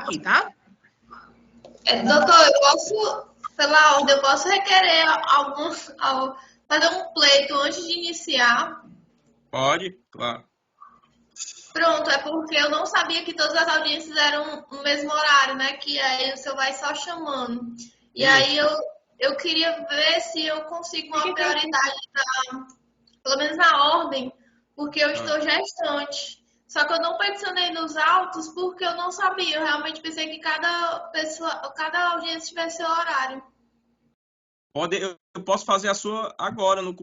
aqui, tá? Doutor, eu posso, pela ordem, eu posso requerer fazer um pleito antes de iniciar? Pode, claro. Pronto, é porque eu não sabia que todas as audiências eram no mesmo horário, né? Que aí o senhor vai só chamando. E aí eu queria ver se eu consigo uma prioridade, pelo menos na ordem, porque eu estou gestante. Só que eu não peticionei nos autos porque eu não sabia. Eu realmente pensei que cada audiência tivesse seu horário. Eu posso fazer a sua agora, no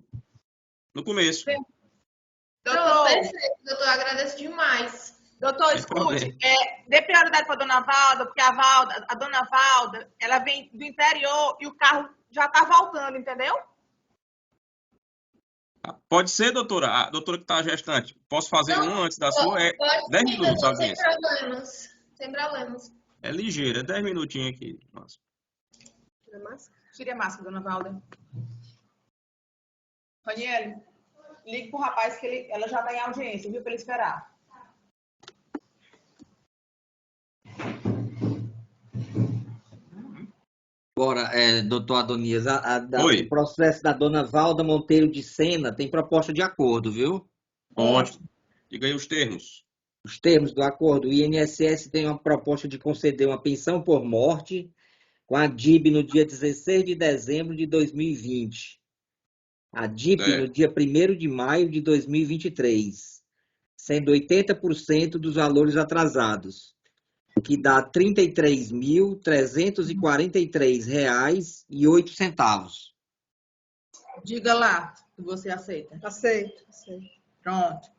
começo. Pronto, perfeito, doutor. Agradeço demais. Doutor, escute, dê prioridade para a dona Valda, porque a dona Valda, ela vem do interior e o carro já está voltando, entendeu? Pode ser, doutora? A doutora que está gestante. Posso fazer Não, antes da sua? É pode 10 sim, minutos a doutor, sem audiência. problemas. Sem problemas. É ligeira, 10 minutinhos aqui. Nossa. Tire a máscara, dona Valda. Raniele, ligue pro rapaz que ela já está em audiência, viu? Para ele esperar. Agora, doutor Adonias, o processo da dona Valda Monteiro de Sena tem proposta de acordo, viu? Consta. Diga aí os termos. Os termos do acordo. O INSS tem uma proposta de conceder uma pensão por morte com a DIB no dia 16 de dezembro de 2020. A DIP no dia 1º de maio de 2023, sendo 80% dos valores atrasados, o que dá R$ 33.343,08. Diga lá que você aceita. Aceito. Pronto.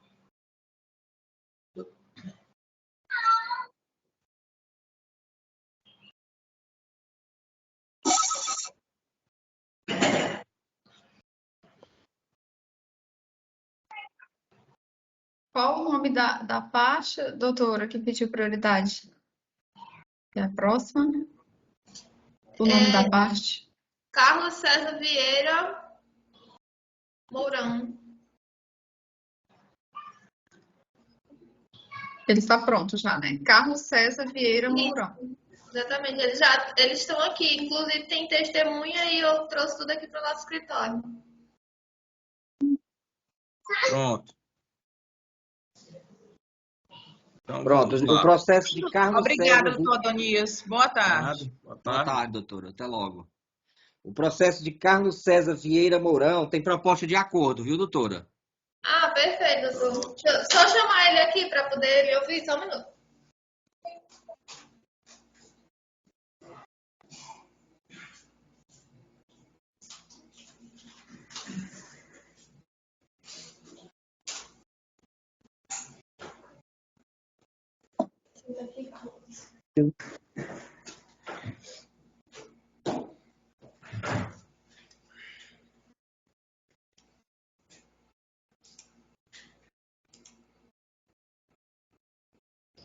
Qual o nome da faixa, doutora, que pediu prioridade? É a próxima? O nome da parte? Carlos César Vieira Mourão. Ele está pronto já, né? Carlos César Vieira Mourão. Exatamente, eles estão aqui. Inclusive tem testemunha e eu trouxe tudo aqui para o nosso escritório. Pronto. Então, pronto, o processo de Carlos Obrigada, César... doutor Adonias. Boa tarde. Boa tarde, doutora. Até logo. O processo de Carlos César Vieira Mourão tem proposta de acordo, viu, doutora? Ah, perfeito, doutor. Deixa eu só chamar ele aqui para poder me ouvir, só um minuto.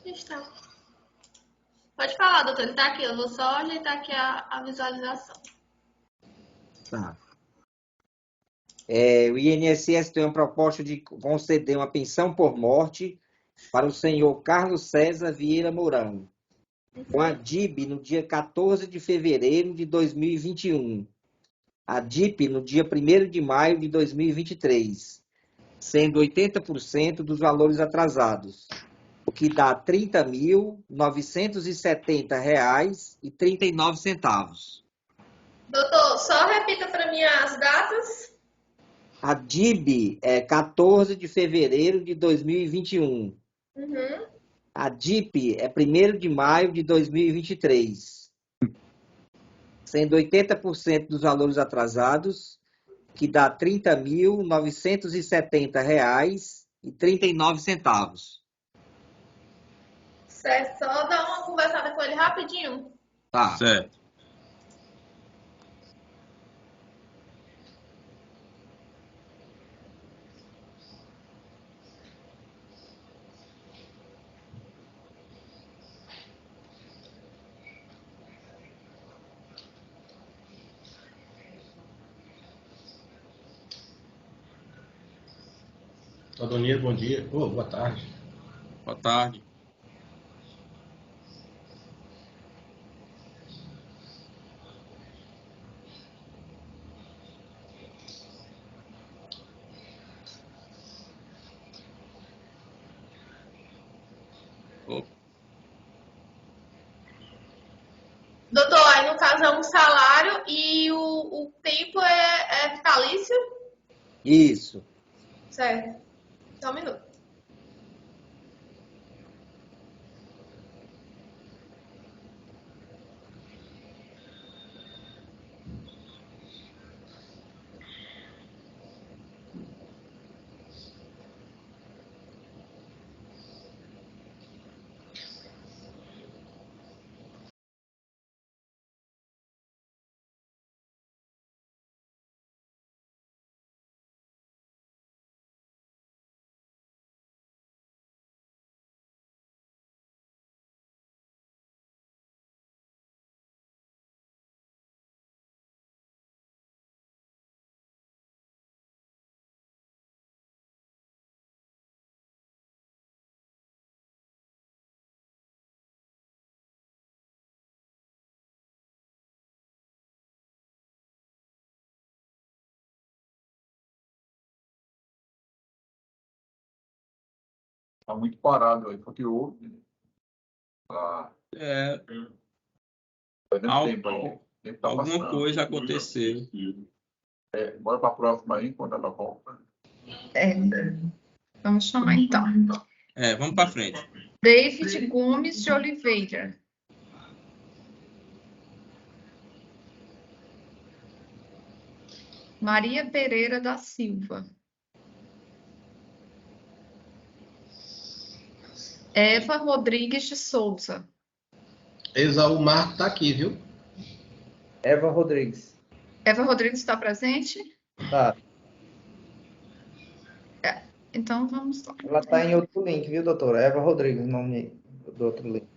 Está. Pode falar, doutor. Ele está aqui. Eu vou só ajeitar aqui a visualização. Tá. O INSS tem uma proposta de conceder uma pensão por morte para o senhor Carlos César Vieira Mourão, com a DIB no dia 14 de fevereiro de 2021, a DIP no dia 1º de maio de 2023, sendo 80% dos valores atrasados, o que dá R$ 30.970,39. Doutor, só repita para mim as datas. A DIB é 14 de fevereiro de 2021. Uhum. A DIP é 1º de maio de 2023, sendo 80% dos valores atrasados, que dá R$ 30.970,39. Certo, só dar uma conversada com ele rapidinho. Tá. Certo. Adonias, bom dia. Boa tarde. Boa tarde. Opa. Doutor, aí no caso é um salário e o tempo é vitalício? Isso. Certo. Só um minuto. Está muito parado aí, porque houve. É, Perdendo tempo aí. O tempo tá alguma passando. coisa aconteceu. Bora para a próxima aí, quando ela volta. Vamos chamar então. Vamos para frente. David Gomes de Oliveira. Maria Pereira da Silva. Eva Rodrigues de Souza. Exaú Marco tá aqui, viu? Eva Rodrigues. Eva Rodrigues está presente? Tá. Então vamos lá. Ela tá em outro link, viu, doutora? Eva Rodrigues, o nome do outro link.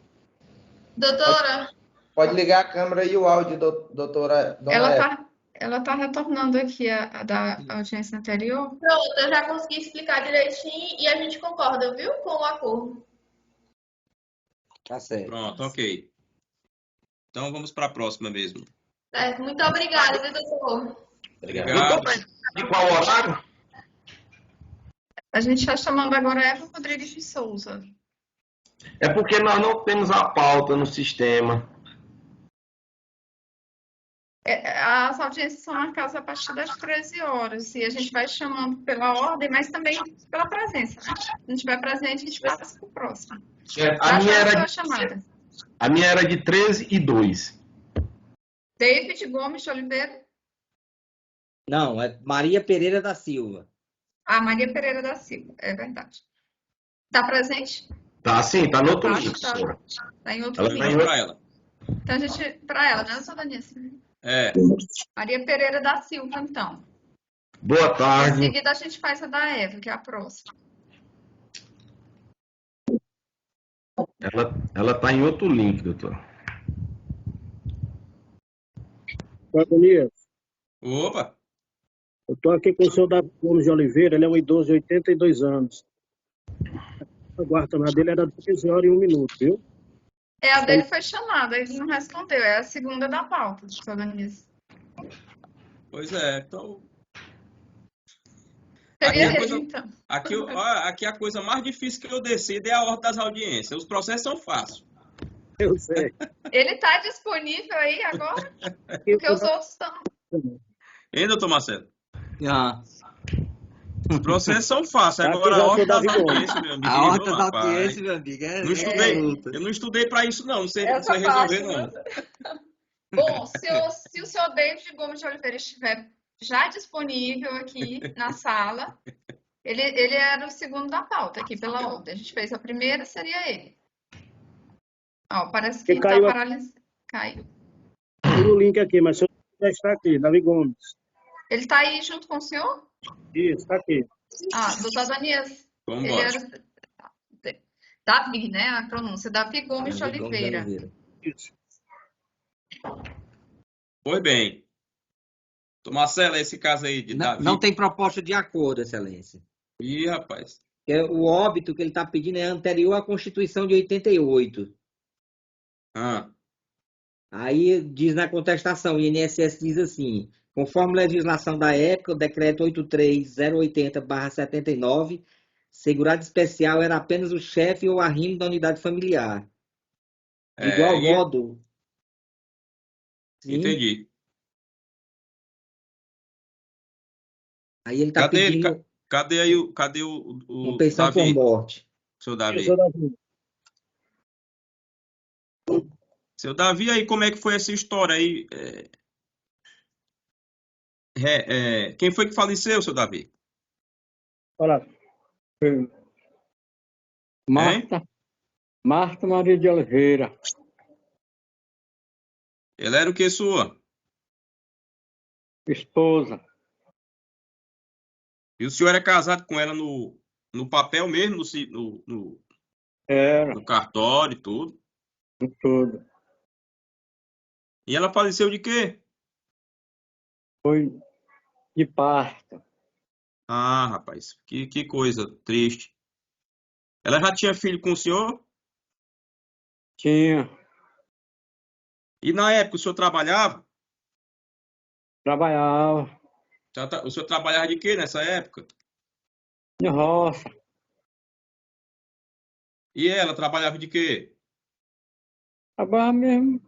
Doutora, Pode ligar a câmera e o áudio, doutora Dona Eva. Ela tá retornando aqui a da audiência anterior. pronto, eu já consegui explicar direitinho e a gente concorda, viu, com o acordo. Tá certo. Pronto, ok. Então vamos para a próxima mesmo. Certo, muito obrigada, viu, doutor? Obrigado. De qual horário? A gente está chamando agora Eva Rodrigues de Souza. É porque nós não temos a pauta no sistema. As audiências são marcadas a partir das 13 horas e a gente vai chamando pela ordem, mas também pela presença. Né? Se não tiver presente, a gente passa para o próximo. A minha era de 13 e 2. David Gomes de Oliveira. Não, é Maria Pereira da Silva. Maria Pereira da Silva, é verdade. Está presente? Tá sim, tá no outro link. Tá em outro Ela link. vai para ela. Então a gente, para ela, né, Sodanice? Maria Pereira da Silva, então. Boa tarde. Em seguida a gente faz a da Eva, que é a próxima. Ela tá em outro link, doutor. Antonias, Opa! eu estou aqui com o senhor Davi Gomes de Oliveira, ele é um idoso de 82 anos. A guarda dele era 13 horas e 1 minuto, viu? A dele foi chamada, ele não respondeu. É a segunda da pauta, Sodanice. Pois é, então. Seria ele, então. Aqui a coisa mais difícil que eu decido é a ordem das audiências. Os processos são fáceis. Eu sei. Ele está disponível aí agora? Porque os outros estão. Hein, doutor Marcelo? Ah. Os processos são fáceis. Agora a ordem das audiências, meu amigo. A ordem das audiências, meu amigo. Eu não estudei para isso, não. Não sei Essa resolver, parte, não. Bom, se o senhor David Gomes de Oliveira estiver já disponível aqui na sala, ele era o segundo da pauta aqui pela ordem. A gente fez a primeira, seria ele. Parece que está paralisado. Caiu. Tem um link aqui, mas o senhor já está aqui, Davi Gomes. Ele está aí junto com o senhor? Isso, está aqui. Doutor Danias. Vamos Ele era Davi, né? A pronúncia. Davi Gomes de Oliveira. Isso. Pois bem. Doutor Marcelo, esse caso aí de Davi. Não tem proposta de acordo, excelência. Ih, rapaz. O óbito que ele está pedindo é anterior à Constituição de 88. Aí diz na contestação, o INSS diz assim: conforme legislação da época, o decreto 83080/79 segurado especial era apenas o chefe ou arrimo da unidade familiar. De igual modo... Sim. Entendi. Aí ele está pedindo Cadê uma pensão Davi? por morte. Seu Davi. Seu Davi. Seu Davi, aí como é que foi essa história aí? Quem foi que faleceu, seu Davi? Olha, Marta Maria de Oliveira. Ela era o que sua? Esposa. E o senhor é casado com ela no papel mesmo, Era. no cartório e tudo? Tudo. E ela faleceu de quê? Foi de parto. Ah, rapaz, que coisa triste. Ela já tinha filho com o senhor? Tinha. E na época o senhor trabalhava? Trabalhava. O senhor trabalhava de quê nessa época? De roça. E ela trabalhava de quê? Trabalhava mesmo.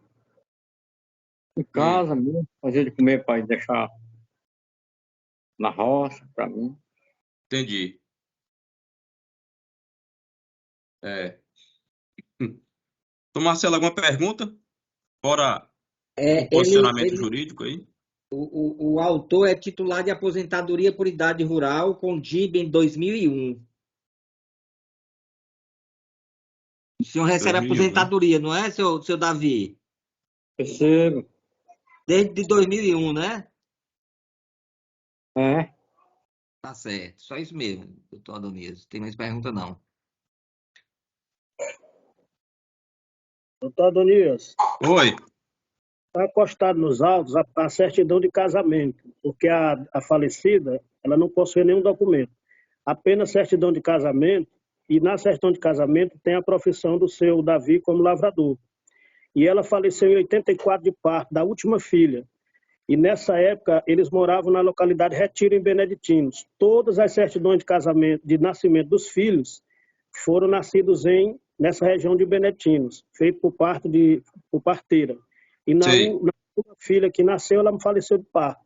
Em casa mesmo. Fazia de comer para deixar na roça para mim. Entendi. Então, Marcelo, alguma pergunta? Fora o posicionamento jurídico aí? O autor é titular de aposentadoria por idade rural com DIB em 2001. O senhor recebe 2001, aposentadoria, não é, seu Davi? Recebo. Desde 2001, né? É. Tá certo. Só isso mesmo, doutor Adonias. Tem mais pergunta, não. Doutor Adonias. Oi. Está acostado nos autos a certidão de casamento, porque a falecida ela não possui nenhum documento. Apenas certidão de casamento, e na certidão de casamento tem a profissão do seu Davi como lavrador. E ela faleceu em 84 de parto, da última filha. E nessa época eles moravam na localidade Retiro, em Beneditinos. Todas as certidões de casamento, de nascimento dos filhos, foram nascidos nessa região de Beneditinos, feito por parteira. E na última filha que nasceu, ela faleceu de parto.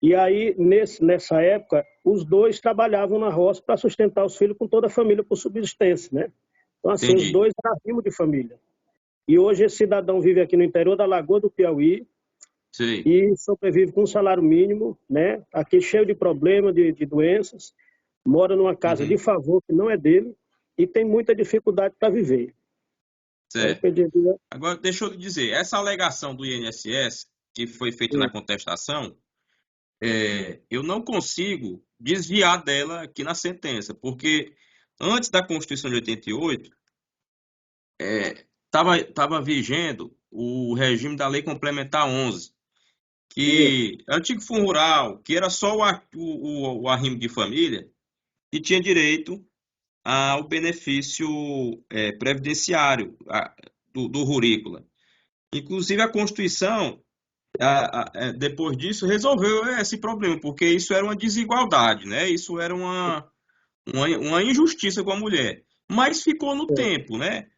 E aí, nessa época, os dois trabalhavam na roça para sustentar os filhos com toda a família por subsistência, né? Então, assim, os dois eram arrimo de família. E hoje esse cidadão vive aqui no interior da Lagoa do Piauí. Sim. E sobrevive com um salário mínimo, né? Aqui cheio de problemas, de doenças. Mora numa casa de favor que não é dele e tem muita dificuldade para viver. Certo. Agora, deixa eu lhe dizer, essa alegação do INSS, que foi feita na contestação, eu não consigo desviar dela aqui na sentença, porque antes da Constituição de 88, estava vigendo o regime da Lei Complementar 11, que antigo fundo rural, que era só o arrimo de família, e tinha direito ao benefício previdenciário do rurícola. Inclusive, a Constituição, depois disso, resolveu esse problema, porque isso era uma desigualdade, né? Isso era uma injustiça com a mulher. Mas ficou no tempo, né?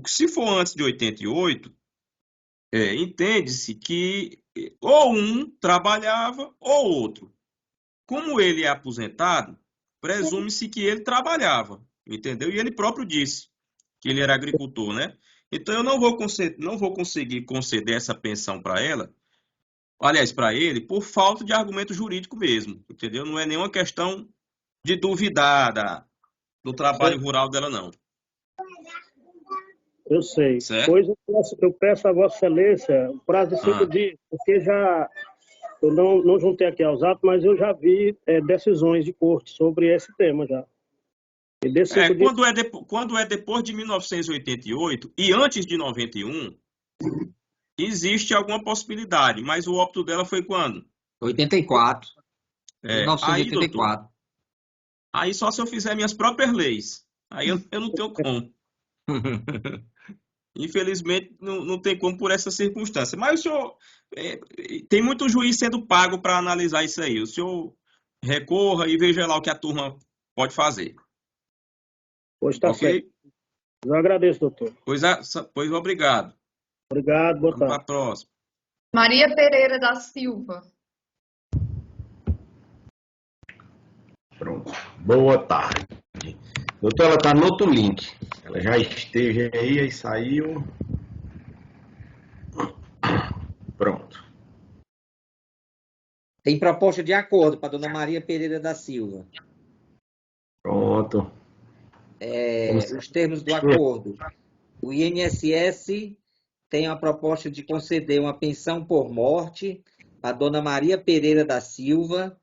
Se for antes de 88, entende-se que ou um trabalhava ou outro. Como ele é aposentado, presume-se que ele trabalhava, entendeu? E ele próprio disse que ele era agricultor, né? Então eu não vou conseguir conceder essa pensão para ela, aliás, para ele, por falta de argumento jurídico mesmo, entendeu? Não é nenhuma questão de duvidar do trabalho rural dela, não. Eu sei. Certo? Pois eu peço a Vossa Excelência o prazo de 5 dias, porque eu não juntei aqui aos atos, mas eu já vi decisões de corte sobre esse tema já. Quando é depois de 1988 e antes de 91, existe alguma possibilidade, mas o óbito dela foi quando? 84. 1984. Aí, doutor, aí só se eu fizer minhas próprias leis. Aí eu não tenho como. Infelizmente, não tem como por essa circunstância. Mas o senhor, tem muito juiz sendo pago para analisar isso aí. O senhor recorra e veja lá o que a turma pode fazer. Pois está certo. Ok? Eu agradeço, doutor. Pois obrigado. Obrigado, boa Vamos para a tarde. próxima. Maria Pereira da Silva. Pronto. Boa tarde. Doutor, ela está no outro link. Ela já esteve aí saiu. Pronto. Tem proposta de acordo para dona Maria Pereira da Silva. Pronto. Os termos do acordo. O INSS tem a proposta de conceder uma pensão por morte a dona Maria Pereira da Silva,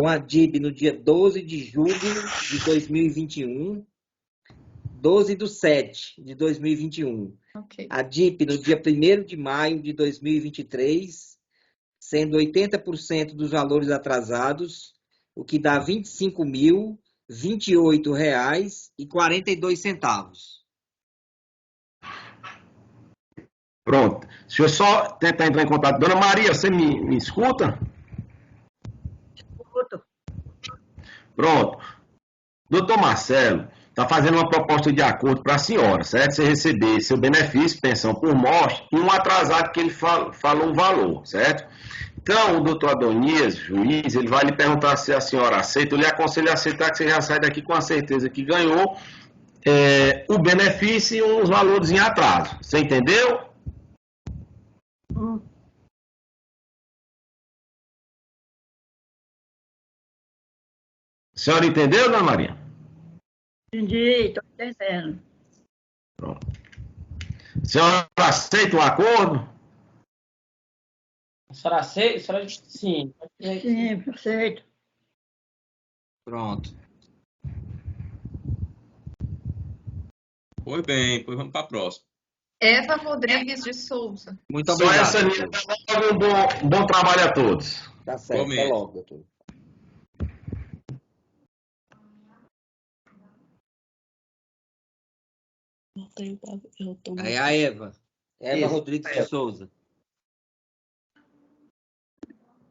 com a DIB no dia 12 de julho de 2021, 12/7 de 2021. Ok. A DIP no dia 1º de maio de 2023, sendo 80% dos valores atrasados, o que dá R$ 25.028,42. Pronto. Deixa eu só tentar entrar em contato. Dona Maria, você me escuta? Escuto. Pronto. Doutor Marcelo está fazendo uma proposta de acordo para a senhora, certo? Você receber seu benefício, pensão por morte, e um atrasado que ele falou o valor, certo? Então, o doutor Adonias, juiz, ele vai lhe perguntar se a senhora aceita. Eu lhe aconselho a aceitar, que você já sai daqui com a certeza que ganhou o benefício e uns valores em atraso. Você entendeu? A senhora entendeu, dona Maria? Entendi, estou entendendo. Pronto. A senhora aceita o acordo? A senhora aceita? A senhora... Sim. Sim, perfeito. Pronto. Pois bem, pois vamos para a próxima. Eva Rodrigues de Souza. Muito Só obrigado. essa linha. Um bom trabalho a todos. Tá certo, até Igualmente. logo, doutor. Aí a Eva. Eva Isso, Rodrigues de Eva. Souza.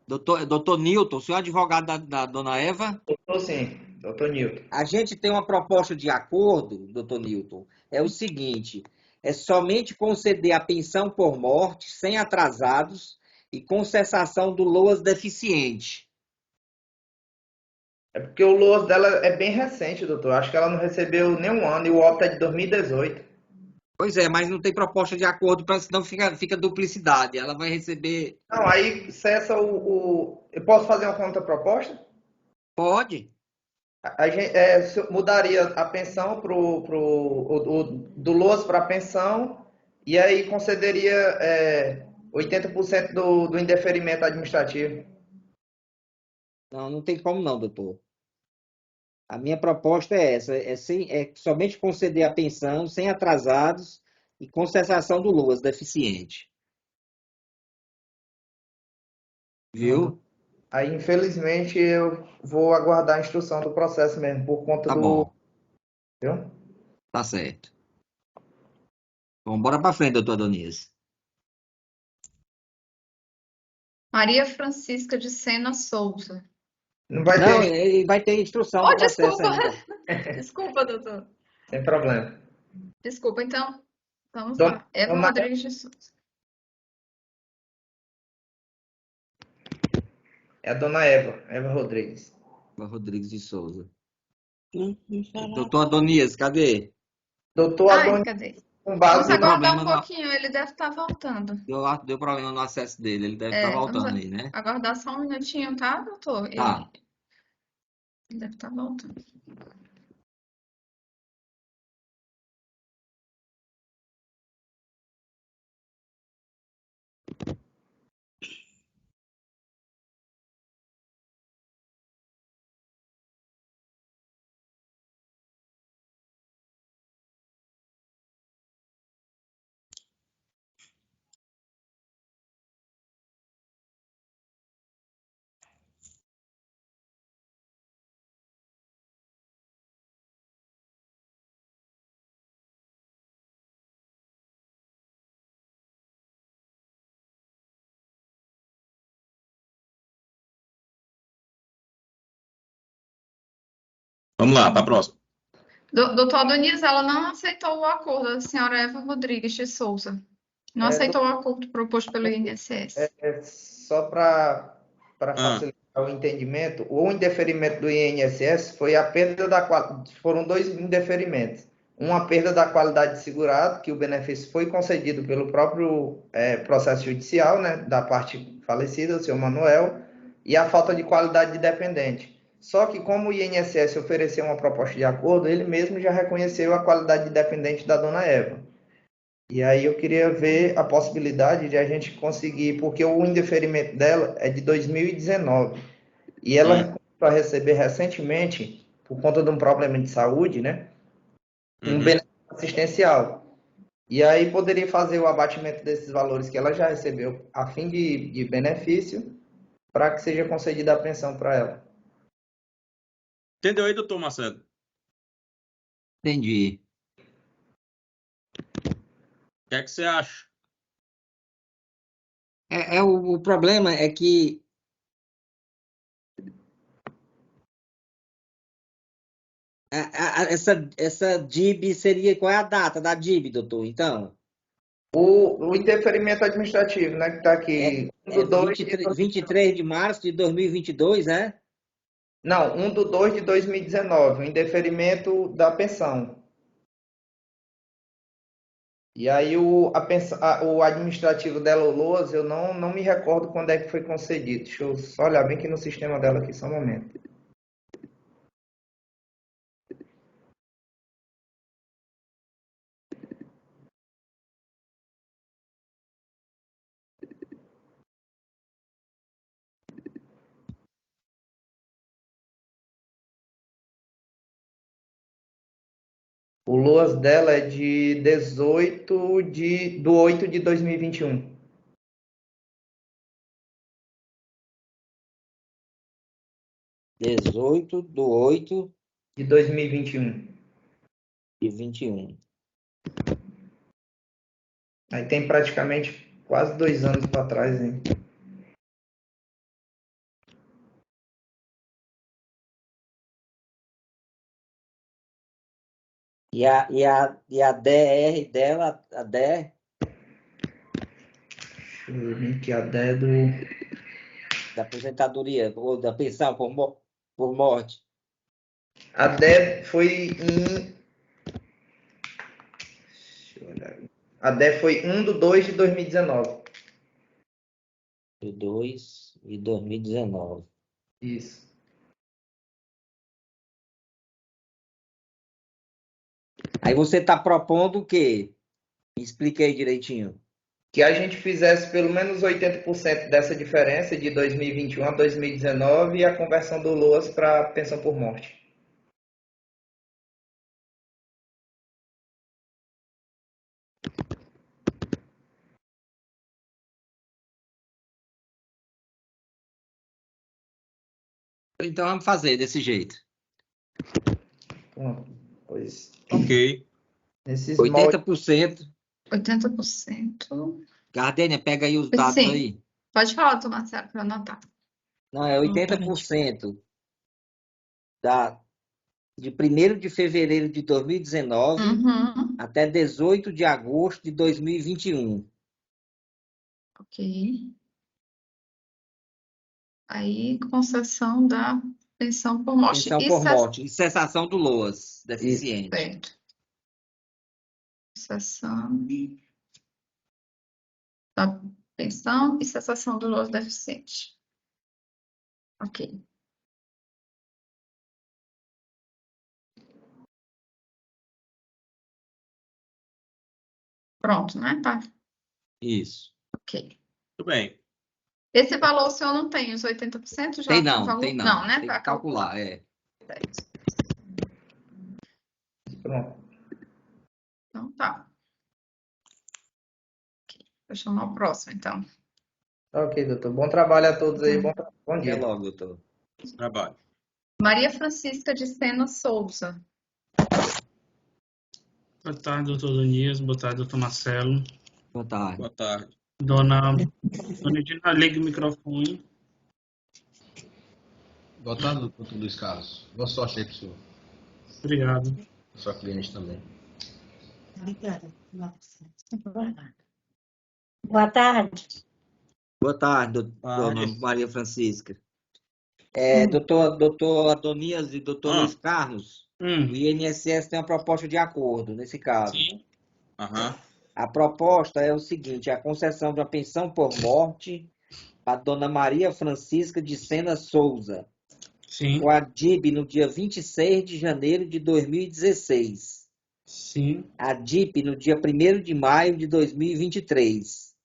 Doutor Newton, o senhor é advogado da dona Eva? Doutor, sim, doutor Newton. A gente tem uma proposta de acordo, doutor Newton, é o seguinte, é somente conceder a pensão por morte, sem atrasados, e com cessação do LOAS deficiente. É porque o LOAS dela é bem recente, doutor. Acho que ela não recebeu nem um ano e o OPT é de 2018. Pois é, mas não tem proposta de acordo, senão fica duplicidade. Ela vai receber... Não, aí cessa Eu posso fazer uma contraproposta? Pode. A gente, mudaria a pensão do LOAS para a pensão e aí concederia 80% do indeferimento administrativo. Não tem como não, doutor. A minha proposta é essa, é somente conceder a pensão sem atrasados e com cessação do LOAS deficiente. Viu? Aí, infelizmente, eu vou aguardar a instrução do processo mesmo, por conta Tá do... bom, Viu? tá certo. Vamos bora para frente, doutor Adonias. Maria Francisca de Sena Souza. Não vai Não, ter... ele vai ter instrução do processo Desculpa. ainda. Desculpa, doutor. Sem problema. Desculpa, então. Vamos Dona- lá. Eva Dona- Rodrigues de Souza. É a dona Eva Rodrigues. Eva Rodrigues de Souza. Doutor Adonias, cadê? Doutor Ai, Adonias, cadê? com Vamos base... aguardar um problema no- pouquinho, ele deve estar voltando. Deu problema no acesso dele, ele deve estar Vamos voltando aí, né? aguardar só um minutinho, tá, doutor? Tá. Ele deve estar voltando. Vamos lá, para a próxima. Doutor Adonias, ela não aceitou o acordo da senhora Eva Rodrigues de Souza. Não aceitou o acordo proposto pelo INSS. Só para facilitar o entendimento, o indeferimento do INSS foi a perda da qualidade. Foram dois indeferimentos. Uma perda da qualidade de segurado, que o benefício foi concedido pelo próprio processo judicial, né, da parte falecida, o senhor Manuel, e a falta de qualidade de dependente. Só que como o INSS ofereceu uma proposta de acordo, ele mesmo já reconheceu a qualidade de dependente da dona Eva. E aí eu queria ver a possibilidade de a gente conseguir, porque o indeferimento dela é de 2019, e ela vai receber recentemente, por conta de um problema de saúde, né, um benefício assistencial. E aí poderia fazer o abatimento desses valores que ela já recebeu a fim de benefício, para que seja concedida a pensão para ela. Entendeu aí, doutor Marcelo? Entendi. O que é que você acha? O problema é que essa DIB seria... Qual é a data da DIB, doutor, então? O indeferimento administrativo, né, que está aqui. 23 de março de 2022, né? Não, 1/2 de 2019, o indeferimento da pensão. E aí o administrativo dela, o LOAS, eu não me recordo quando é que foi concedido. Deixa eu só olhar bem aqui no sistema dela aqui, só um momento. O LOAS dela é de 18/8 de 2021. De 18/8 de 2021. De 21. Aí tem praticamente quase 2 anos para trás, hein? E a DR dela, a DR? Deixa eu ver que a DR da aposentadoria, ou da pensão por morte. A DR foi em... Deixa eu olhar. A DR foi 1/2 de 2019. De 2 de 2019. Isso. Aí você está propondo o quê? Me explique aí direitinho. Que a gente fizesse pelo menos 80% dessa diferença de 2021 a 2019 e a conversão do LOAS para pensão por morte. Então vamos fazer desse jeito. Pois. Ok. Nesses 80%. 80%. Gardênia, pega aí os dados Sim. aí. Pode falar, doutor Marcelo, para anotar. Não, é 80% de 1º de fevereiro de 2019 até 18 de agosto de 2021. Ok. Aí, concessão da pensão por morte. Pensão por morte e cessação do LOAS deficiente. Certo. Cessação da pensão e cessação do LOAS deficiente. Ok. Pronto, né? Tá. Isso. Ok. Tudo bem. Esse valor o senhor não tem, os 80% já tem não, valor... tem não. Não, né? Tem para que calcular, é. Certo. Pronto. Então tá. Okay. Vou chamar o próximo, então. Ok, doutor. Bom trabalho a todos aí. Bom dia. Até logo, doutor. Trabalho. Maria Francisca de Sena Souza. Boa tarde, doutor Adonias. Boa tarde, doutor Marcelo. Boa tarde. Boa tarde. Dona Edina, ligue o microfone. Boa tarde, doutor Luiz Carlos. Boa sorte aí pro senhor. Obrigado. Sua cliente também. Obrigada. Boa tarde. Boa tarde, dona Maria Francisca. Doutor Adonias e doutor Luiz Carlos, o INSS tem uma proposta de acordo nesse caso. Sim. A proposta é o seguinte: a concessão de uma pensão por morte a dona Maria Francisca de Sena Souza, Sim. com a DIB no dia 26 de janeiro de 2016. Sim. A DIP no dia 1º de maio de 2023,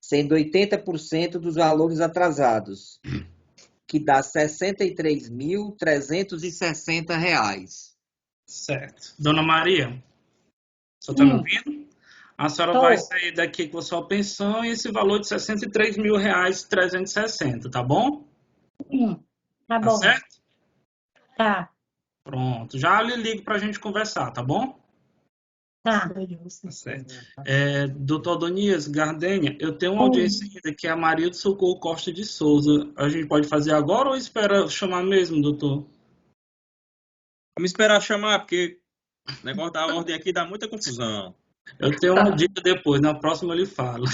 sendo 80% dos valores atrasados, que dá R$ 63.360. Certo. Dona Maria, você está me ouvindo? A senhora vai sair daqui com a sua pensão e esse valor de R$ 63.360, tá bom? Tá Tá bom. certo? Tá. Pronto. Já lhe ligo para a gente conversar, tá bom? Tá. Tá certo. Doutor Adonias Gardênia, eu tenho uma audiência ainda que é a Maria do Socorro Costa de Souza. A gente pode fazer agora ou espera chamar mesmo, doutor? Vamos esperar chamar, porque o negócio da ordem aqui dá muita confusão. Eu tenho uma dica depois, na próxima eu lhe falo.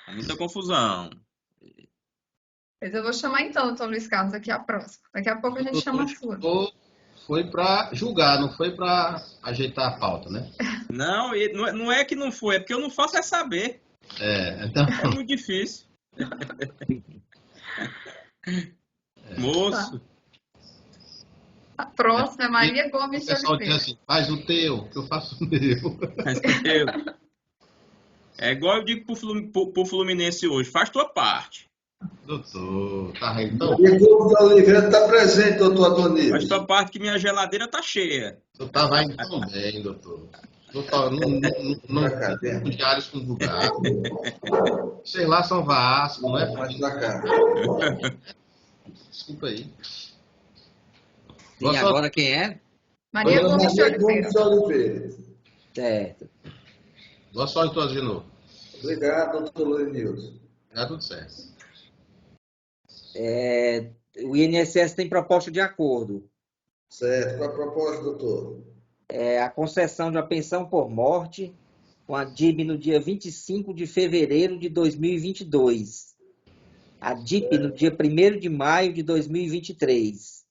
Muita confusão. Mas eu vou chamar então, doutor Luiz Carlos, aqui a próxima. Daqui a pouco a gente chama a sua. Foi para julgar, não foi para ajeitar a pauta, né? Não, não é que não foi, é porque eu não faço é saber. Então... É muito difícil. Moço. A próxima é Maria Gomes O de pessoal Oliveira. diz assim, faz o teu, que eu faço o meu. Faz o teu. É igual eu digo pro Fluminense hoje, faz tua parte. Doutor, tá então. Maria Gomes de Oliveira está presente, doutor Adonias. Faz tua parte que minha geladeira tá cheia. Eu tava indo tão bem, doutor. Doutor, não tem diários com vulgar. Sei lá, são Vasco, não é? Mais pra cá. Desculpa aí. Sim, agora quem é? Maria Gomes de Oliveira. Certo. Boa sorte, todos de novo. Obrigado, doutor Luiz. Tá tudo certo. O INSS tem proposta de acordo. Certo. Qual a proposta, doutor? A concessão de uma pensão por morte com a DIB no dia 25 de fevereiro de 2022. A DIP no dia 1º de maio de 2023,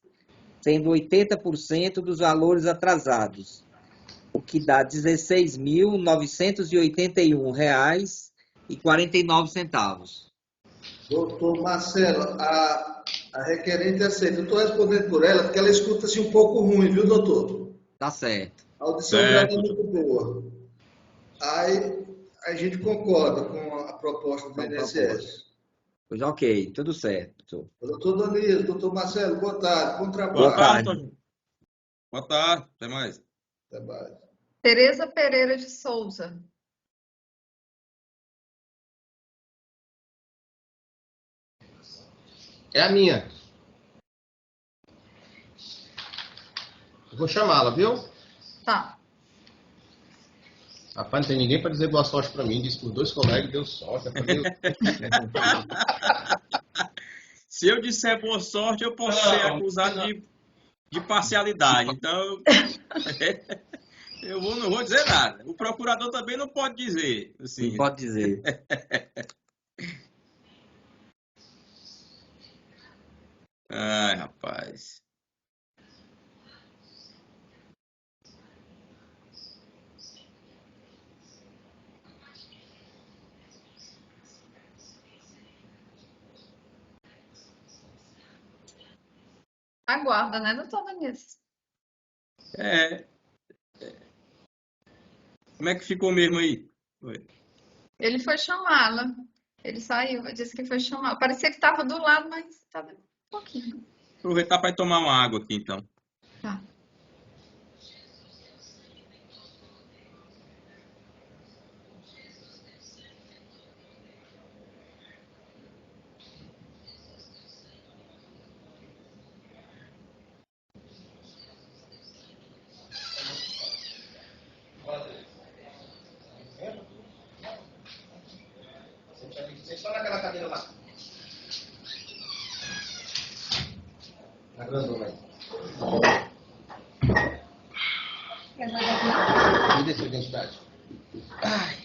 sendo 80% dos valores atrasados, o que dá R$ 16.981,49. Doutor Marcelo, a requerente aceita. Eu estou respondendo por ela, porque ela escuta-se um pouco ruim, viu, doutor? Tá certo. A audição dela é muito boa. Aí a gente concorda com a proposta do INSS. Pois ok, tudo certo. Doutor Adonias, doutor Marcelo, boa tarde, bom trabalho. Boa tarde. Boa tarde, até mais. Até mais. Tereza Pereira de Souza. É a minha. Eu vou chamá-la, viu? Tá. Rapaz, não tem ninguém para dizer boa sorte para mim. Disse por 2 colegas, deu sorte. Se eu disser boa sorte, eu posso ser acusado de parcialidade. Então, eu não vou dizer nada. O procurador também não pode dizer. Assim. Não pode dizer. Ai, rapaz. Aguarda, né, doutor Adonias? Como é que ficou mesmo aí? Foi. Ele foi chamá-la. Ele saiu, disse que foi chamá-la. Parecia que estava do lado, mas estava um pouquinho. Aproveitar para tomar uma água aqui, então. Tá. Só naquela cadeira lá. Na grandona aí. Me dê sua identidade. Ai.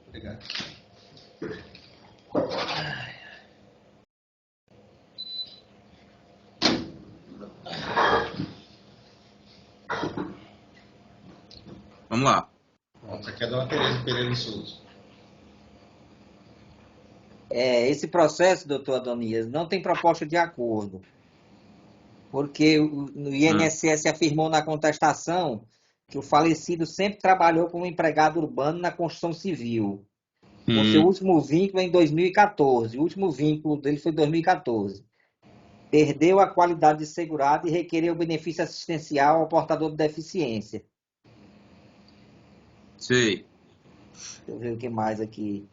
Obrigado. Vamos lá. Pronto, aqui é a dona Tereza Pereira de Souza. Esse processo, doutor Adonias, não tem proposta de acordo, porque o INSS afirmou na contestação que o falecido sempre trabalhou como empregado urbano na construção civil. O seu último vínculo é em 2014. O último vínculo dele foi em 2014. Perdeu a qualidade de segurado e requereu benefício assistencial ao portador de deficiência. Sei. Deixa eu ver o que mais aqui.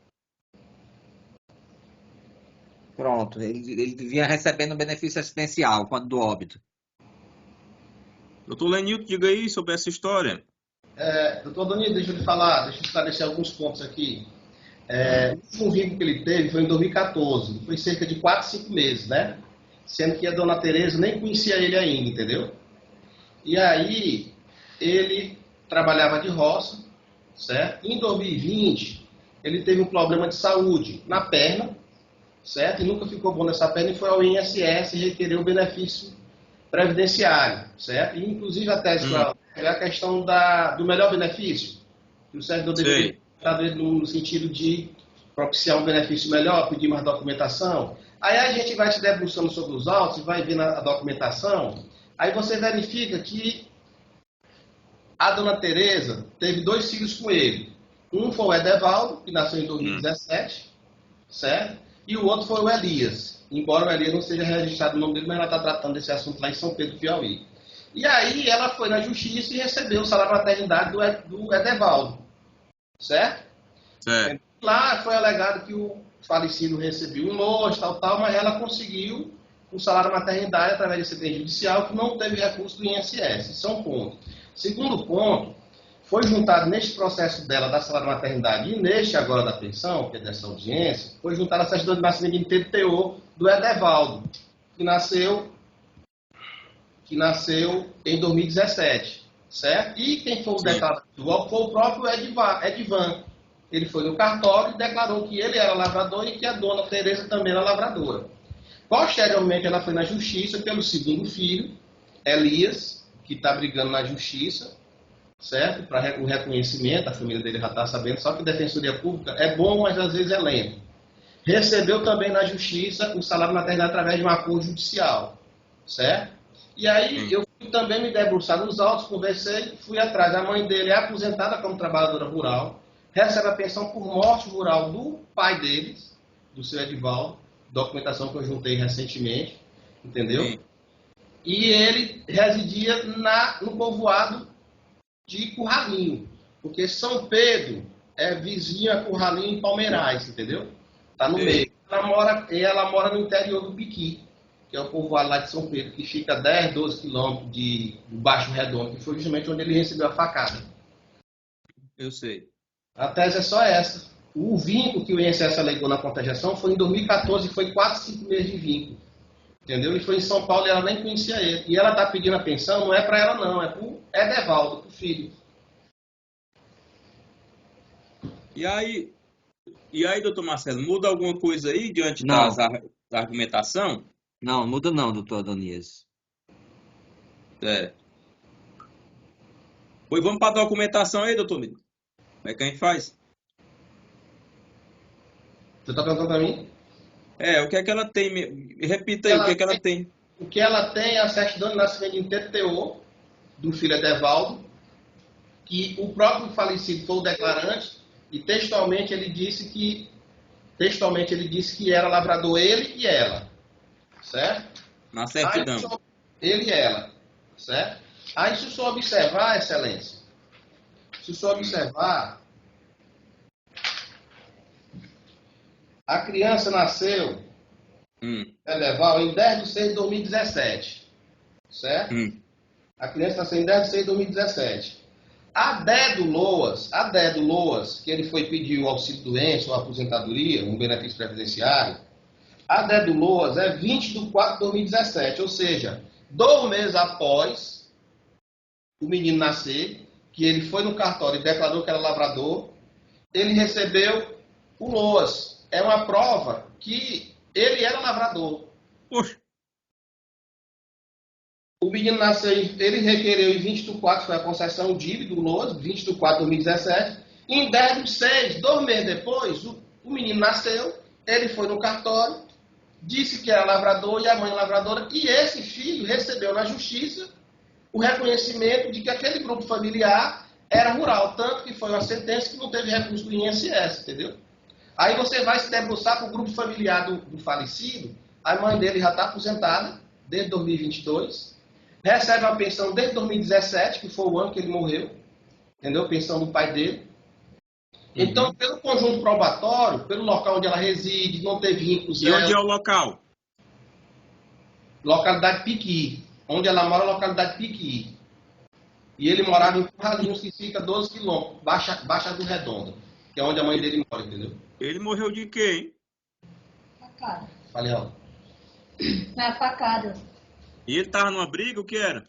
Pronto, ele vinha recebendo benefício assistencial quando do óbito. Doutor Lenilton, diga aí sobre essa história. Doutor Adonias, deixa eu lhe falar, deixa eu esclarecer alguns pontos aqui. O último vínculo que ele teve foi em 2014, foi cerca de 4, 5 meses, né? Sendo que a dona Tereza nem conhecia ele ainda, entendeu? E aí, ele trabalhava de roça, certo? Em 2020, ele teve um problema de saúde na perna, certo? E nunca ficou bom nessa perna e foi ao INSS e requereu o benefício previdenciário, certo? E, inclusive, a tese é a questão do melhor benefício, que o servidor deveria estar no sentido de propiciar um benefício melhor, pedir mais documentação. Aí a gente vai se debruçando sobre os autos e vai ver a documentação, aí você verifica que a dona Tereza teve 2 filhos com ele. Um foi o Edevaldo, que nasceu em 2017, certo? E o outro foi o Elias. Embora o Elias não seja registrado o nome dele, mas ela está tratando desse assunto lá em São Pedro, Piauí. E aí ela foi na justiça e recebeu o salário maternidade do Edevaldo, certo? Certo. Lá foi alegado que o falecido recebeu um lote, tal, mas ela conseguiu o salário maternidade através desse bem judicial que não teve recurso do INSS. Isso é um ponto. Segundo ponto, foi juntado neste processo dela da salário maternidade e neste agora da pensão, que é dessa audiência, foi juntado a certidão de nascimento de TTO do Edevaldo, que nasceu em 2017, certo? E quem foi o declarado foi o próprio Edivan. Ele foi no cartório e declarou que ele era lavrador e que a dona Tereza também era lavradora. Posteriormente, ela foi na justiça pelo segundo filho, Elias, que está brigando na justiça, certo? Para o reconhecimento, a família dele já está sabendo, só que a defensoria pública é bom, mas às vezes é lento. Recebeu também na justiça o salário maternidade através de um acordo judicial, certo? E aí eu fui também me debruçar nos autos, conversei, fui atrás. A mãe dele é aposentada como trabalhadora rural, recebe a pensão por morte rural do pai deles, do seu Edivaldo, documentação que eu juntei recentemente, entendeu? Sim. E ele residia no povoado de Curralinho, porque São Pedro é vizinho a Curralinho em Palmeirais, entendeu? Tá no meio. Ela mora no interior do Piqui, que é o povoado lá de São Pedro, que fica 10, 12 quilômetros do Baixo Redondo, que foi justamente onde ele recebeu a facada. Eu sei. A tese é só essa. O vínculo que o INSS alegou na contestação foi em 2014, foi 4, 5 meses de vínculo. Entendeu? Ele foi em São Paulo e ela nem conhecia ele. E ela está pedindo a pensão, não é para ela não, é para o Edevaldo, para o filho. E aí, doutor Marcelo, muda alguma coisa aí diante da argumentação? Não, muda não, doutor Adonias. Pois vamos para a documentação aí, doutor Nilo. Como é que a gente faz? Você está perguntando para mim? O que é que ela tem? Repita aí, o que é que ela tem? O que ela tem é a certidão de nascimento em TTO do filho Edevaldo, que o próprio falecido foi o declarante e textualmente ele disse que era lavrador ele e ela, certo? Na certidão. Ele e ela, certo? Aí se o senhor observar, excelência, a criança nasceu Edeval, em 10 de 6 de 2017. Certo? A criança nasceu em 10 de 6 de 2017. A DE do Loas, que ele foi pedir o auxílio-doença ou aposentadoria, um benefício previdenciário, a DE do Loas é 20 de 4 de 2017, ou seja, 2 meses após o menino nascer, que ele foi no cartório e declarou que era lavrador, ele recebeu o Loas. É uma prova que ele era lavrador. Poxa. O menino nasceu, ele requereu em 20 de 4, foi a concessão DIB do Loas, 20 de 4 de 2017. Em 10 de 6, 2 meses depois, o menino nasceu, ele foi no cartório, disse que era lavrador e a mãe lavradora, e esse filho recebeu na justiça o reconhecimento de que aquele grupo familiar era rural, tanto que foi uma sentença que não teve recurso do INSS, entendeu? Aí você vai se debruçar para o grupo familiar do falecido, a mãe dele já está aposentada, desde 2022, recebe uma pensão desde 2017, que foi o ano que ele morreu, entendeu? Pensão do pai dele. Então, pelo conjunto probatório, pelo local onde ela reside, não teve vínculos. E onde é o local? Localidade Piqui. Onde ela mora, localidade Piqui. E ele morava em Curralinhos, que fica 12 quilômetros, Baixa do Redondo, que é onde a mãe dele mora, entendeu? Ele morreu de quê, hein? Facada. Falei, ó. Na facada. E ele tava numa briga, o que era?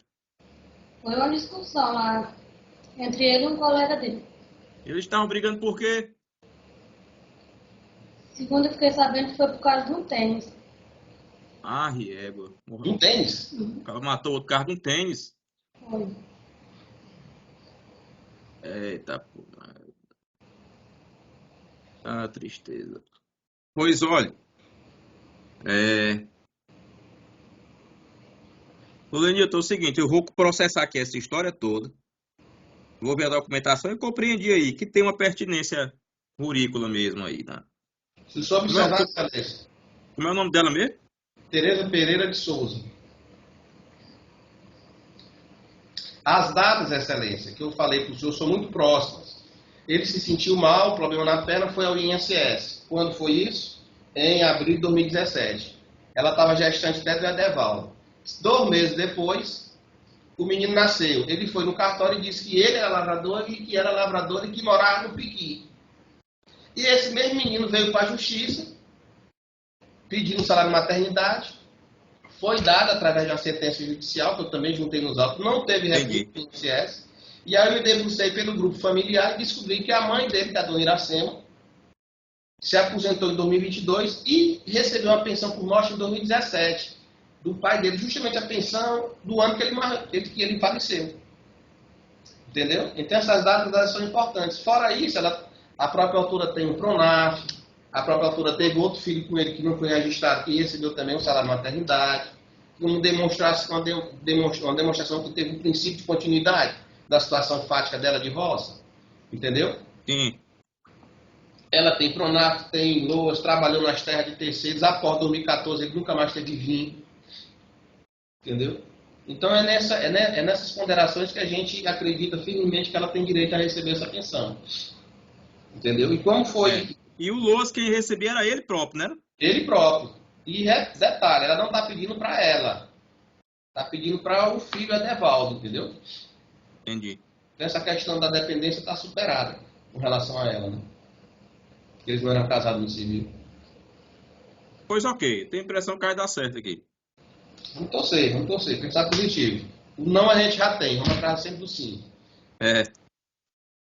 Foi uma discussão lá entre ele e um colega dele. Eles estavam brigando por quê? Segundo eu fiquei sabendo que foi por causa de um tênis. Ah, riégua. Um tênis? O cara matou outro carro de um tênis. Foi. Eita, porra. Ah, tristeza. Pois olha. Ô, Lenilton, é o seguinte, eu vou processar aqui essa história toda. Vou ver a documentação e compreendi aí que tem uma pertinência jurídica mesmo aí, né? Se só observar, excelência. Como é o nome dela mesmo? Tereza Pereira de Souza. As datas, excelência, que eu falei para o senhor são muito próximas. Ele se sentiu mal, o problema na perna foi ao INSS. Quando foi isso? Em abril de 2017. Ela estava gestante até do Edeval. 2 meses depois, o menino nasceu. Ele foi no cartório e disse que ele era lavrador e que era lavrador e que morava no Piqui. E esse mesmo menino veio para a justiça, pedindo salário de maternidade. Foi dado através de uma sentença judicial, que eu também juntei nos autos, não teve recurso do INSS. E aí eu me debrucei pelo grupo familiar e descobri que a mãe dele, que é a dona Iracema, se aposentou em 2022 e recebeu uma pensão por morte em 2017. Do pai dele, justamente a pensão do ano que ele faleceu. Entendeu? Então essas datas são importantes. Fora isso, a própria autora tem um PRONAF, a própria autora teve outro filho com ele que não foi registrado, que recebeu também um salário de maternidade. Uma demonstração que teve um princípio de continuidade da situação fática dela de roça. Entendeu? Sim. Ela tem PRONAF, tem Loas, trabalhou nas terras de terceiros, após 2014 ele nunca mais teve vinho. Entendeu? Então é nessas ponderações que a gente acredita firmemente que ela tem direito a receber essa pensão. Entendeu? E como foi... E o Loas quem recebia era ele próprio, né? Ele próprio. E detalhe, ela não está pedindo para ela. Está pedindo para o filho Edevaldo, entendeu? Entendi. Então essa questão da dependência está superada com relação a ela, né? Eles não eram casados no civil. Pois ok, tenho a impressão que vai dar certo aqui. Vamos torcer, pensar positivo. O não a gente já tem, vamos atrás sempre do sim.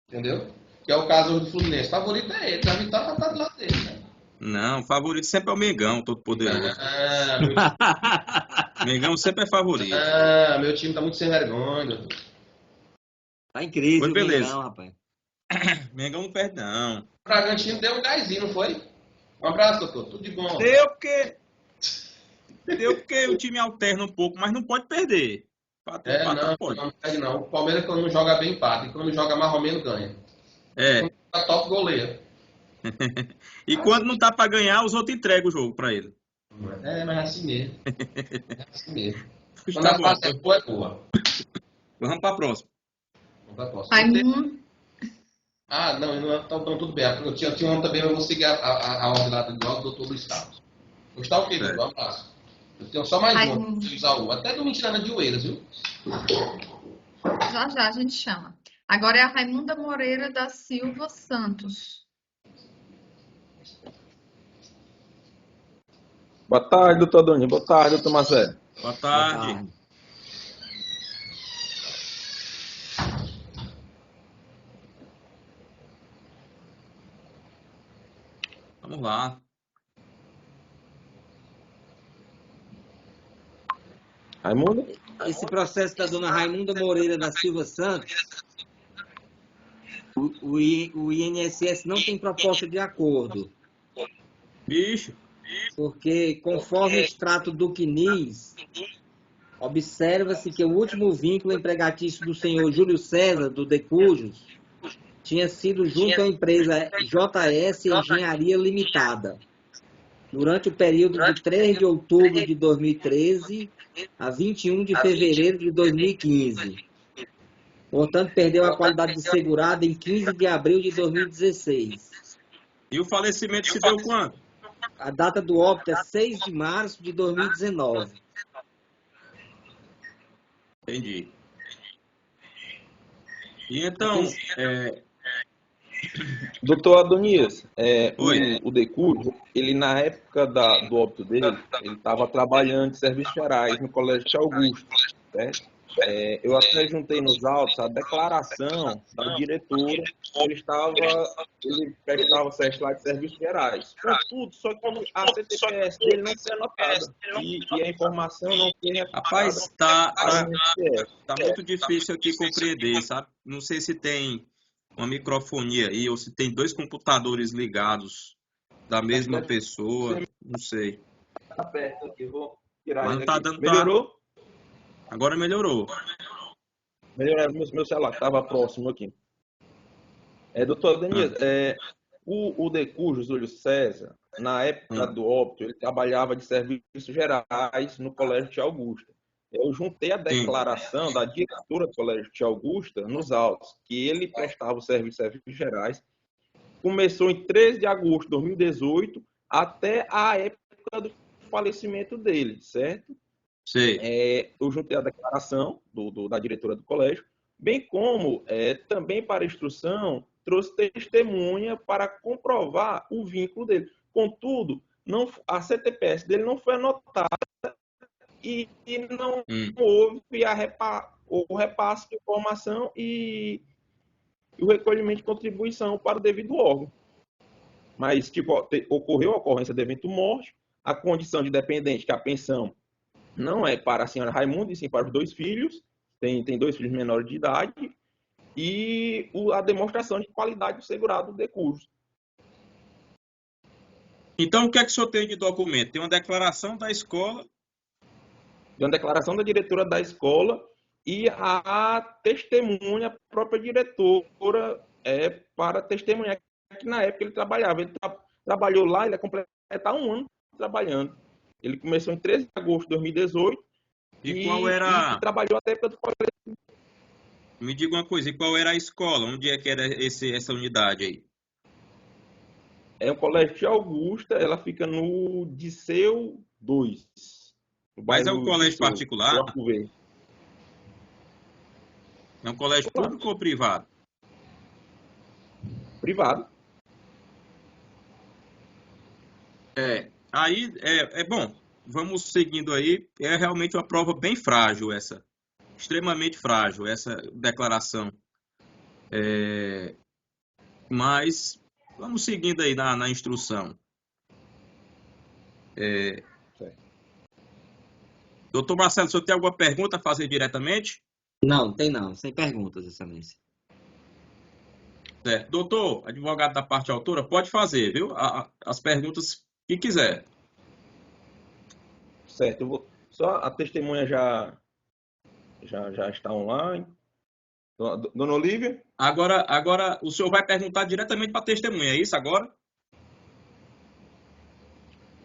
Entendeu? Que é o caso do Fluminense. O favorito é ele, a vitória está do lado dele, né? Não, o favorito sempre é o Mengão, todo poderoso. Mengão sempre é favorito. Meu time tá muito sem vergonha, doutor. Tá em crise, pois beleza. Mengão, rapaz. Mengão não perde, não. O Bragantino deu um gásinho, não foi? Um abraço, doutor. Tudo de bom. Deu porque o time alterna um pouco, mas não pode perder. Não perde não. O Palmeiras, quando não joga bem, empata. E quando joga mais ou menos, ganha. Quando tá top, goleiro. E quando não tá para ganhar, os outros entregam o jogo para ele. Mas é assim mesmo. Quando a fase é boa, é boa. Vamos para a próxima. Não, tudo bem. Eu tinha um também, mas eu vou seguir a ordem lá do doutor Luiz Carlos. Pois tá ok, doutor. Um abraço. Eu tenho só mais um, Isaú. Até do Mentirana de Oeiras, viu? Já já a gente chama. Agora é a Raimunda Moreira da Silva Santos. Boa tarde, doutor Adonis. Boa tarde, doutor Marcelo. Boa tarde. Vamos lá. Raimunda? Esse processo da dona Raimunda Moreira da Silva Santos, o INSS não tem proposta de acordo. Bicho. Porque, conforme o extrato do CNIS, observa-se que o último vínculo empregatício do senhor Júlio César, do Decujos, tinha sido junto à empresa JS Engenharia Limitada, durante o período de 3 de outubro de 2013 a 21 de fevereiro de 2015. Portanto, perdeu a qualidade de segurado em 15 de abril de 2016. E o falecimento se deu quando? A data do óbito é 6 de março de 2019. Entendi. E então, Doutor Adonias, o Decurso, ele na época do óbito dele, ele estava trabalhando em serviços gerais no Colégio Augusto, certo? Eu até juntei nos autos a declaração da diretora que ele prestava serviço lá de serviços gerais. Contudo, só que a CTPS dele não foi anotada e a informação não foi repassada. Rapaz, tá muito difícil aqui compreender, sabe? Não sei se tem uma microfonia aí ou se tem 2 computadores ligados da mesma pessoa, não sei. Tá perto aqui, vou tirar Mas ele não tá aqui. dando Melhorou? Agora melhorou. Melhorou, meu celular estava próximo aqui. Doutor Adonias, o Decurso, Júlio César, na época do óbito, ele trabalhava de serviços gerais no Colégio Tia Augusta. Eu juntei a declaração da diretora do Colégio Tia Augusta nos autos, que ele prestava o serviço de serviços gerais. Começou em 13 de agosto de 2018 até a época do falecimento dele, certo? Sim. Eu juntei a declaração da diretora do colégio, bem como também para instrução, trouxe testemunha para comprovar o vínculo dele. Contudo, a CTPS dele não foi anotada e não houve o repasse de informação e o recolhimento de contribuição para o devido órgão. Mas, ocorreu a ocorrência de evento morte, a condição de dependente, que a pensão não é para a senhora Raimunda, e sim para os 2 filhos, tem 2 filhos menores de idade, e a demonstração de qualidade do segurado do Decurso. Então, o que é que o senhor tem de documento? Tem uma declaração da escola? Tem uma declaração da diretora da escola e a testemunha, a própria diretora, para testemunhar que na época ele trabalhava. Ele trabalhou lá, ele ia completar 1 ano trabalhando. Ele começou em 13 de agosto de 2018 e qual trabalhou até a época do falecimento. Me diga uma coisa, e qual era a escola? Onde é que era essa unidade aí? É o Colégio Tia Augusta, ela fica no Disseu 2. Mas é um colégio particular? É um colégio público ou privado? Privado. Aí, bom, vamos seguindo aí. É realmente uma prova bem frágil essa. Extremamente frágil essa declaração. Mas vamos seguindo aí na instrução. Doutor Marcelo, o senhor tem alguma pergunta a fazer diretamente? Não, tem não. Sem perguntas, excelência. Doutor, advogado da parte autora, pode fazer, viu? As perguntas que quiser. Certo, só a testemunha já está online. Dona Olívia? Agora o senhor vai perguntar diretamente para a testemunha, é isso agora?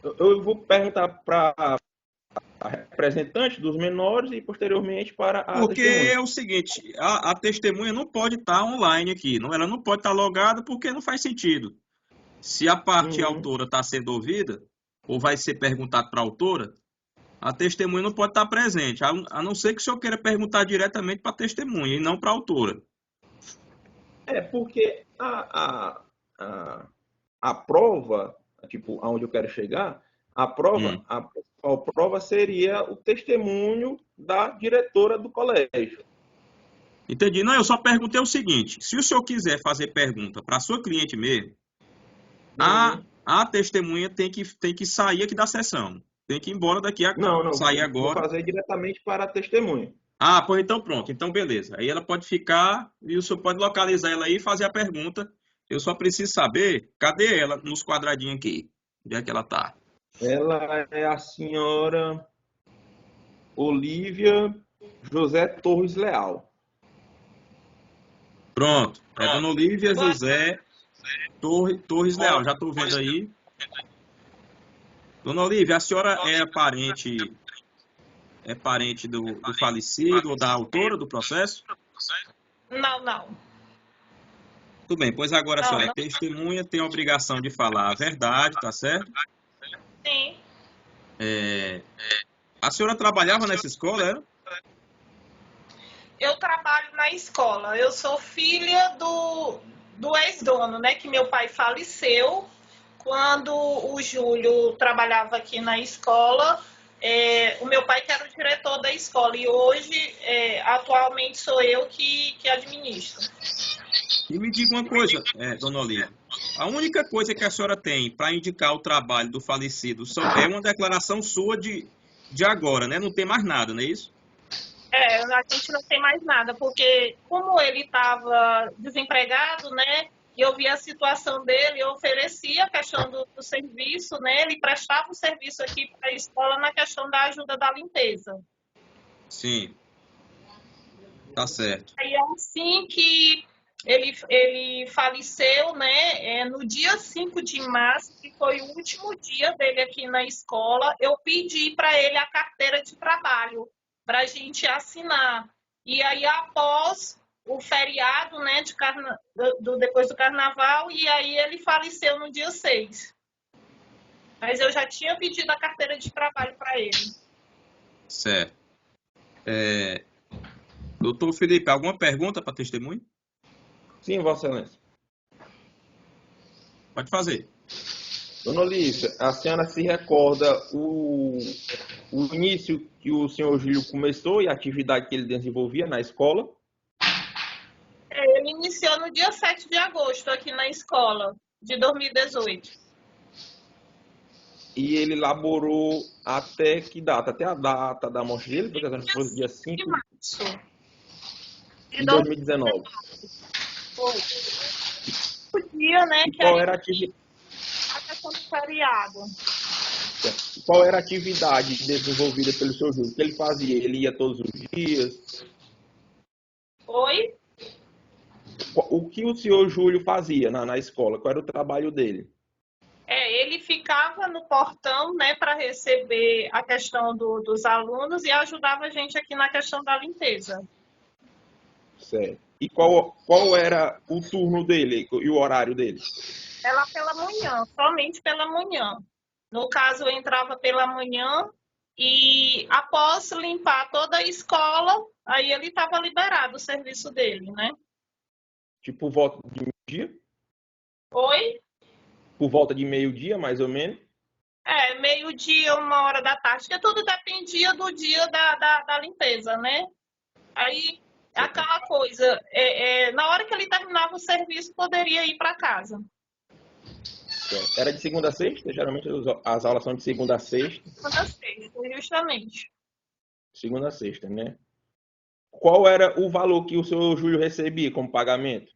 Eu vou perguntar para a representante dos menores e posteriormente para a Porque testemunha. É o seguinte, a testemunha não pode estar online aqui, ela não pode estar logada porque não faz sentido. Se a parte autora está sendo ouvida, ou vai ser perguntado para a autora, a testemunha não pode estar presente, a não ser que o senhor queira perguntar diretamente para a testemunha e não para a autora. Porque a prova, tipo, aonde eu quero chegar, a prova, a prova seria o testemunho da diretora do colégio. Entendi. Não, eu só perguntei o seguinte, se o senhor quiser fazer pergunta para a sua cliente mesmo, a testemunha tem que sair aqui da sessão. Tem que ir embora daqui agora. Não, sair agora. Vou fazer diretamente para a testemunha. Pois então pronto. Então beleza. Aí ela pode ficar e o senhor pode localizar ela aí e fazer a pergunta. Eu só preciso saber, cadê ela nos quadradinhos aqui? Onde é que ela está? Ela é a senhora Olívia José Torres Leal. Pronto. É dona Olívia José Torres Leal. Já estou vendo aí. Dona Olívia, a senhora é parente do falecido ou da autora do processo? Não. Tudo bem, pois agora a senhora é testemunha, tem a obrigação de falar a verdade, tá certo? Sim. A senhora trabalhava nessa escola, era? Eu trabalho na escola. Eu sou filha do ex-dono, né? Que meu pai faleceu quando o Júlio trabalhava aqui na escola. O meu pai que era o diretor da escola e hoje, atualmente, sou eu que administro. E me diga uma coisa, dona Olívia. A única coisa que a senhora tem para indicar o trabalho do falecido é uma declaração sua de agora, né? Não tem mais nada, não é isso? A gente não tem mais nada, porque como ele estava desempregado, né? E eu vi a situação dele, eu ofereci a questão do serviço, né? Ele prestava o serviço aqui para a escola na questão da ajuda da limpeza. Sim. Tá certo. E assim que ele faleceu, né? No dia 5 de março, que foi o último dia dele aqui na escola, eu pedi para ele a carteira de trabalho, para a gente assinar. E aí, após o feriado, né, depois do carnaval, e aí ele faleceu no dia 6. Mas eu já tinha pedido a carteira de trabalho para ele. Certo. Doutor Felipe, alguma pergunta para testemunha? Sim, Vossa Excelência. Pode fazer. Dona Olívia, a senhora se recorda o início que o senhor Júlio começou e a atividade que ele desenvolvia na escola? Ele iniciou no dia 7 de agosto aqui na escola, de 2018. E ele laborou até que data? Até a data da morte dele? Porque foi no dia 5 de março de 2019. Foi. O dia, né? E qual era a atividade? A questão do feriado. Qual era a atividade desenvolvida pelo seu Júlio? O que ele fazia? Ele ia todos os dias? Oi? O que o senhor Júlio fazia na escola? Qual era o trabalho dele? Ele ficava no portão, né, para receber a questão dos alunos e ajudava a gente aqui na questão da limpeza. Certo. E qual era o turno dele e o horário dele? Ela pela manhã, somente pela manhã. No caso, eu entrava pela manhã e após limpar toda a escola, aí ele estava liberado o serviço dele, né? Tipo, volta de meio-dia? Oi? Por volta de meio-dia, mais ou menos? Meio-dia, 1h da tarde, porque tudo dependia do dia da limpeza, né? Aí, aquela coisa, na hora que ele terminava o serviço, poderia ir para casa. Era de segunda a sexta? Geralmente as aulas são de segunda a sexta. Segunda a sexta, justamente. Segunda a sexta, né? Qual era o valor que o senhor Júlio recebia como pagamento?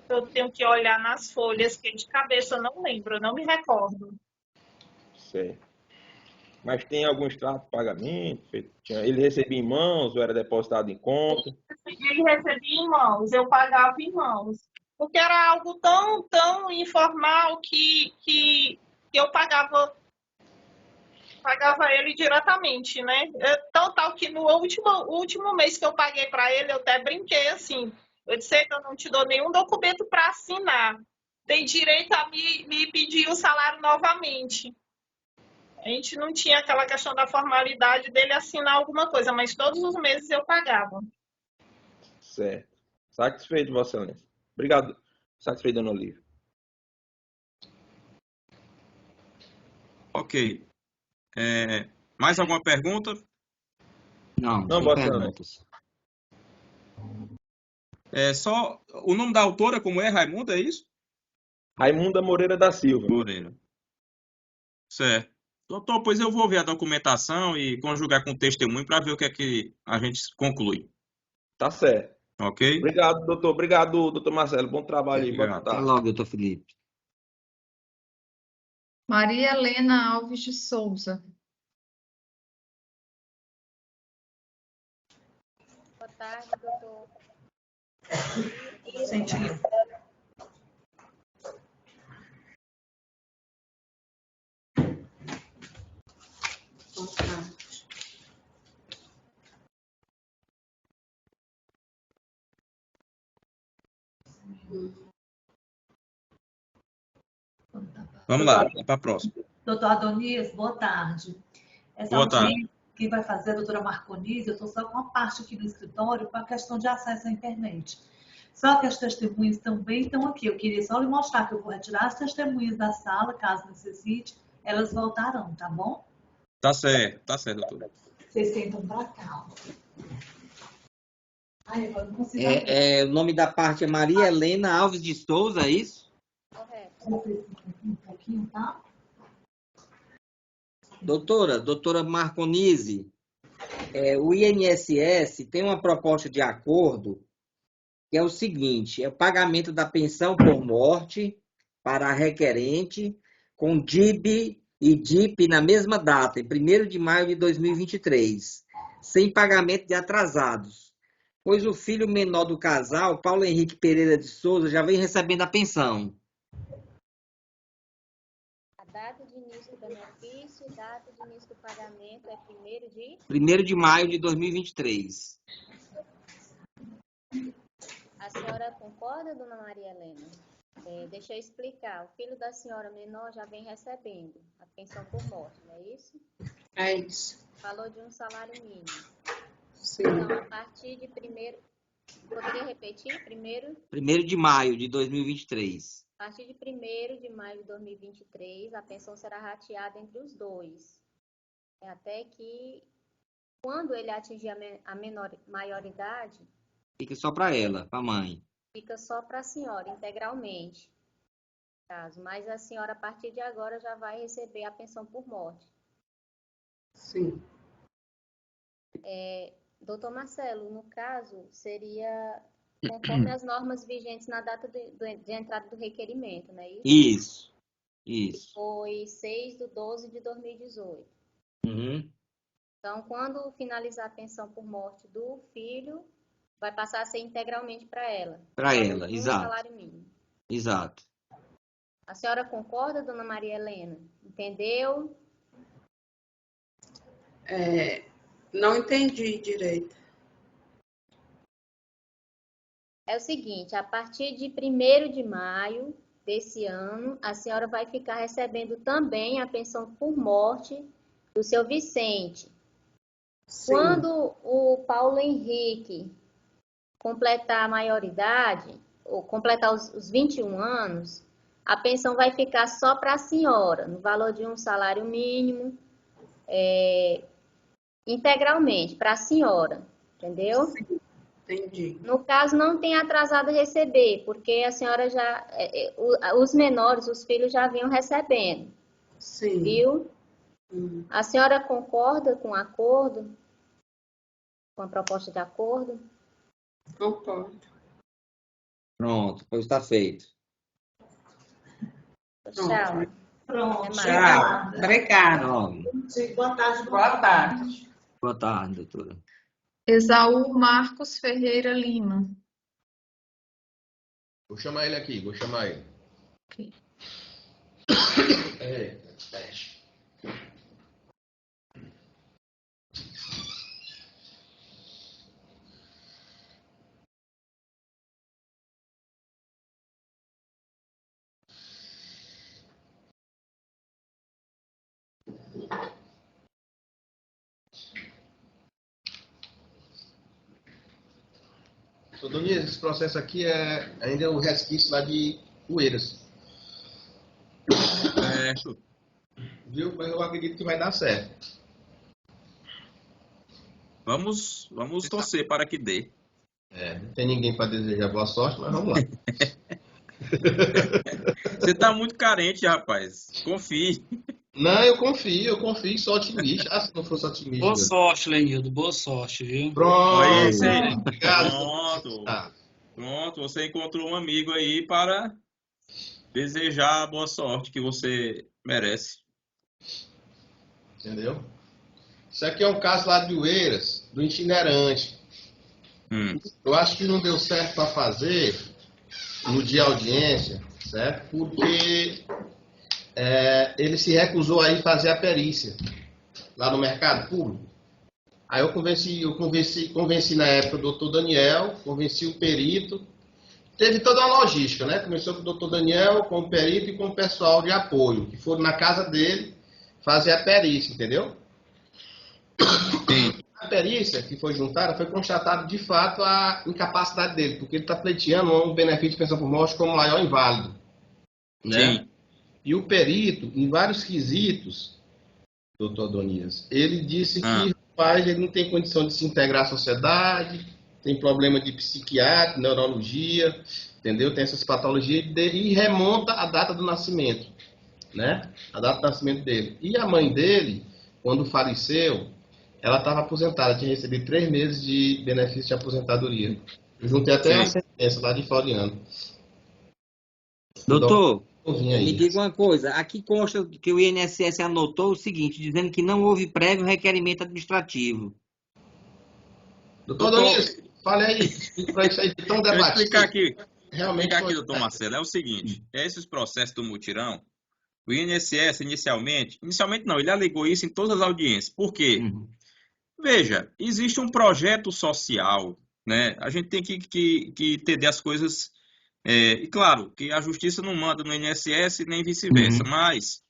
Eu tenho que olhar nas folhas, que de cabeça eu não lembro, eu não me recordo. Certo. Mas tem algum extrato de pagamento? Ele recebia em mãos ou era depositado em conta? Ele recebia em mãos, eu pagava em mãos. Porque era algo tão informal que eu pagava ele diretamente, né? Tal que no último mês que eu paguei para ele, eu até brinquei assim. Eu disse que eu não te dou nenhum documento para assinar. tem direito a me pedir o salário novamente. A gente não tinha aquela questão da formalidade dele assinar alguma coisa, mas todos os meses eu pagava. Certo. Satisfeito, Vossa Excelência. Obrigado. Satisfeito, dona Olívia. Ok. Mais alguma pergunta? Não, Não, sem Vossa Excelência. perguntas. Só o nome da autora, como é? Raimunda, é isso? Raimunda Moreira da Silva. Moreira. Certo. Doutor, pois eu vou ver a documentação e conjugar com o testemunho para ver o que é que a gente conclui. Tá certo. Ok? Obrigado, doutor. Obrigado, doutor Marcelo. Bom trabalho aí. Boa Obrigado. Até tarde. logo, doutor Felipe. Maria Helena Alves de Souza. Boa tarde, doutor. Sentiu. Vamos lá, para a próxima. Doutor Adonias, boa tarde. Essa Boa tarde. audiência, quem vai fazer é a doutora Marconise, eu estou só com uma parte aqui no escritório com a questão de acesso à internet. Só que as testemunhas também estão aqui. Eu queria só lhe mostrar que eu vou retirar as testemunhas da sala, caso necessite, elas voltarão, tá bom? Tá certo, doutora. Vocês sentam para cá. Ai, agora não consigo O nome da parte é Maria Helena Alves de Souza, é isso? abrir. Um pouquinho, tá? Doutora Marconise, o INSS tem uma proposta de acordo que é o seguinte, é o pagamento da pensão por morte para a requerente com DIB e DIP na mesma data, em 1º de maio de 2023, sem pagamento de atrasados, pois o filho menor do casal, Paulo Henrique Pereira de Souza, já vem recebendo a pensão. A data de início do benefício e data de início do pagamento é 1º de maio de 2023. A senhora concorda, dona Maria Helena? Deixa eu explicar. O filho da senhora menor já vem recebendo a pensão por morte, não é isso? É isso. Falou de um salário mínimo. Sim. Então, a partir de poderia repetir? 1º de maio de 2023. A partir de 1º de maio de 2023, a pensão será rateada entre os dois. Até que, quando ele atingir a maioridade, Fica só para ela, para a mãe. fica só para a senhora, integralmente. Caso. Mas a senhora, a partir de agora, já vai receber a pensão por morte. Sim. Doutor Marcelo, no caso, seria conforme as normas vigentes na data de entrada do requerimento, não é isso? Isso. Foi 6/12/2018. Uhum. Então, quando finalizar a pensão por morte do filho, vai passar a ser integralmente para ela. Para ela, Um exato. salário mínimo. Exato. A senhora concorda, dona Maria Helena? Entendeu? Não entendi direito. É o seguinte, a partir de 1º de maio desse ano, a senhora vai ficar recebendo também a pensão por morte do seu Vicente. Sim. Quando o Paulo Henrique completar a maioridade, ou completar os 21 anos, a pensão vai ficar só para a senhora, no valor de um salário mínimo, integralmente, para a senhora, entendeu? Sim, entendi. No caso, não tem atrasado a receber, porque a senhora já, os menores, os filhos já vinham recebendo. Sim. Viu? A senhora concorda com o acordo? Com a proposta de acordo? Concordo. Pronto, pois está feito. Tchau. Pronto. Tchau. Obrigada. Boa tarde. Boa tarde. Boa tarde, doutora. Esaú Marcos Ferreira Lima. Vou chamar ele aqui, vou chamar ele. Ok. Teste. Doutor Donias, esse processo aqui ainda é o resquício lá de Oeiras. Certo. Viu? Mas eu acredito que vai dar certo. Vamos torcer para que dê. Não tem ninguém para desejar boa sorte, mas vamos lá. Você tá muito carente, rapaz. Confie. Não, eu confio, sou otimista. Se não fosse otimista. Boa sorte, Lenildo. Boa sorte, viu? Pronto. Aí, você... Obrigado. Pronto, você encontrou um amigo aí para desejar a boa sorte que você merece. Entendeu? Isso aqui é um caso lá de Oeiras, do itinerante. Eu acho que não deu certo para fazer no dia audiência, certo? Porque ele se recusou a ir fazer a perícia lá no mercado público. Aí eu convenci na época o doutor Daniel, convenci o perito. Teve toda uma logística, né? Começou com o doutor Daniel, com o perito e com o pessoal de apoio, que foram na casa dele fazer a perícia, entendeu? A perícia que foi juntada foi constatado de fato a incapacidade dele, porque ele está pleiteando um benefício de pensão por morte como maior inválido. Né? Sim. E o perito, em vários quesitos, doutor Adonias, ele disse que rapaz, ele não tem condição de se integrar à sociedade, tem problema de psiquiatra, neurologia, entendeu? Tem essas patologias e remonta a data do nascimento, né? A data do nascimento dele. E a mãe dele, quando faleceu, ela estava aposentada, tinha recebido 3 meses de benefício de aposentadoria. Eu juntei até uma sentença lá de Floriano. Doutor, me diga uma coisa. Aqui consta que o INSS anotou o seguinte, dizendo que não houve prévio requerimento administrativo. Doutor Donias, fale aí, para isso aí tão debatido. Deixa eu explicar aqui. Realmente aqui, doutor Marcelo, é o seguinte, esses processos do mutirão, o INSS inicialmente não, ele alegou isso em todas as audiências. Por quê? Veja, existe um projeto social, né? A gente tem que entender as coisas, e claro, que a justiça não manda no INSS nem vice-versa, mas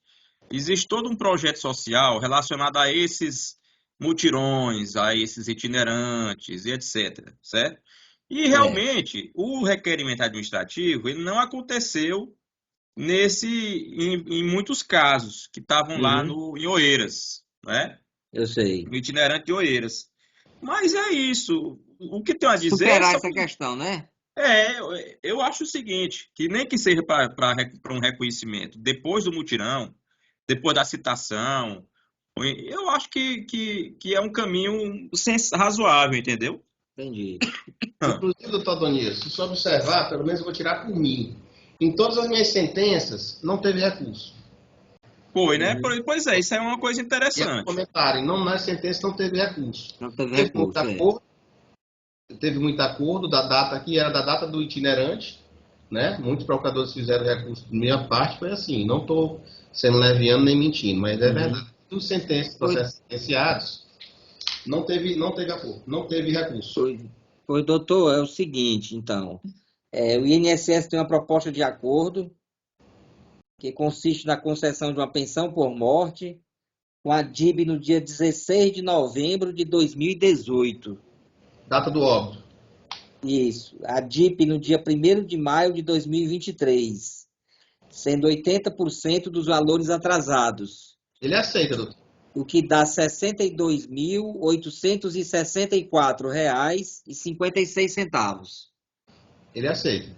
existe todo um projeto social relacionado a esses mutirões, a esses itinerantes e etc, certo? E realmente, o requerimento administrativo, ele não aconteceu em muitos casos que estavam lá em Oeiras, né? Eu sei. No itinerante de Oeiras. Mas é isso. O que tem a dizer... Superar essa questão, né? Eu acho o seguinte, que nem que seja para um reconhecimento, depois do mutirão, depois da citação, eu acho que é um caminho razoável, entendeu? Entendi. Inclusive, doutor Adonias, se você observar, pelo menos eu vou tirar por mim, em todas as minhas sentenças, não teve recurso. Foi, né? Pois é, isso é uma coisa interessante. E comentário, nas sentenças não teve recurso. Não teve recurso, teve muito acordo da data que era da data do itinerante, né? Muitos procuradores fizeram recurso. Minha parte foi assim, não estou sendo leviano nem mentindo, mas é verdade. Os sentenças, processos sentenciados, não teve acordo, não teve recurso. Pois, doutor, é o seguinte, então, o INSS tem uma proposta de acordo que consiste na concessão de uma pensão por morte com a DIB no dia 16 de novembro de 2018. Data do óbito. Isso. A DIP no dia 1º de maio de 2023, sendo 80% dos valores atrasados. Ele aceita, doutor. O que dá R$ 62.864,56. Ele aceita.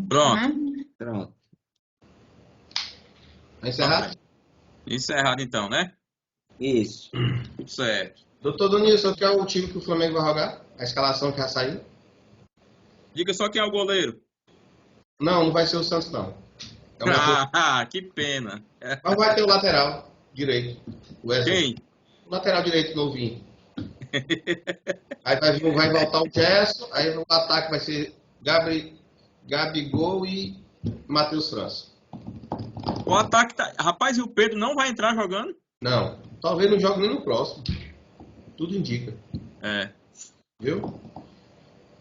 Pronto. Encerrado? Encerrado então, né? Isso. Tudo certo. Doutor Donilson, qual é o time que o Flamengo vai jogar? A escalação que já saiu? Diga só quem é o goleiro. Não vai ser o Santos, não. Que pena. Mas vai ter o lateral direito. Quem? O lateral direito novinho. Aí vai voltar o Gerson, aí no ataque vai ser Gabigol e Matheus França. O ataque tá... Rapaz, e o Pedro não vai entrar jogando? Não. Talvez não jogue nem no próximo. Tudo indica. É. Viu?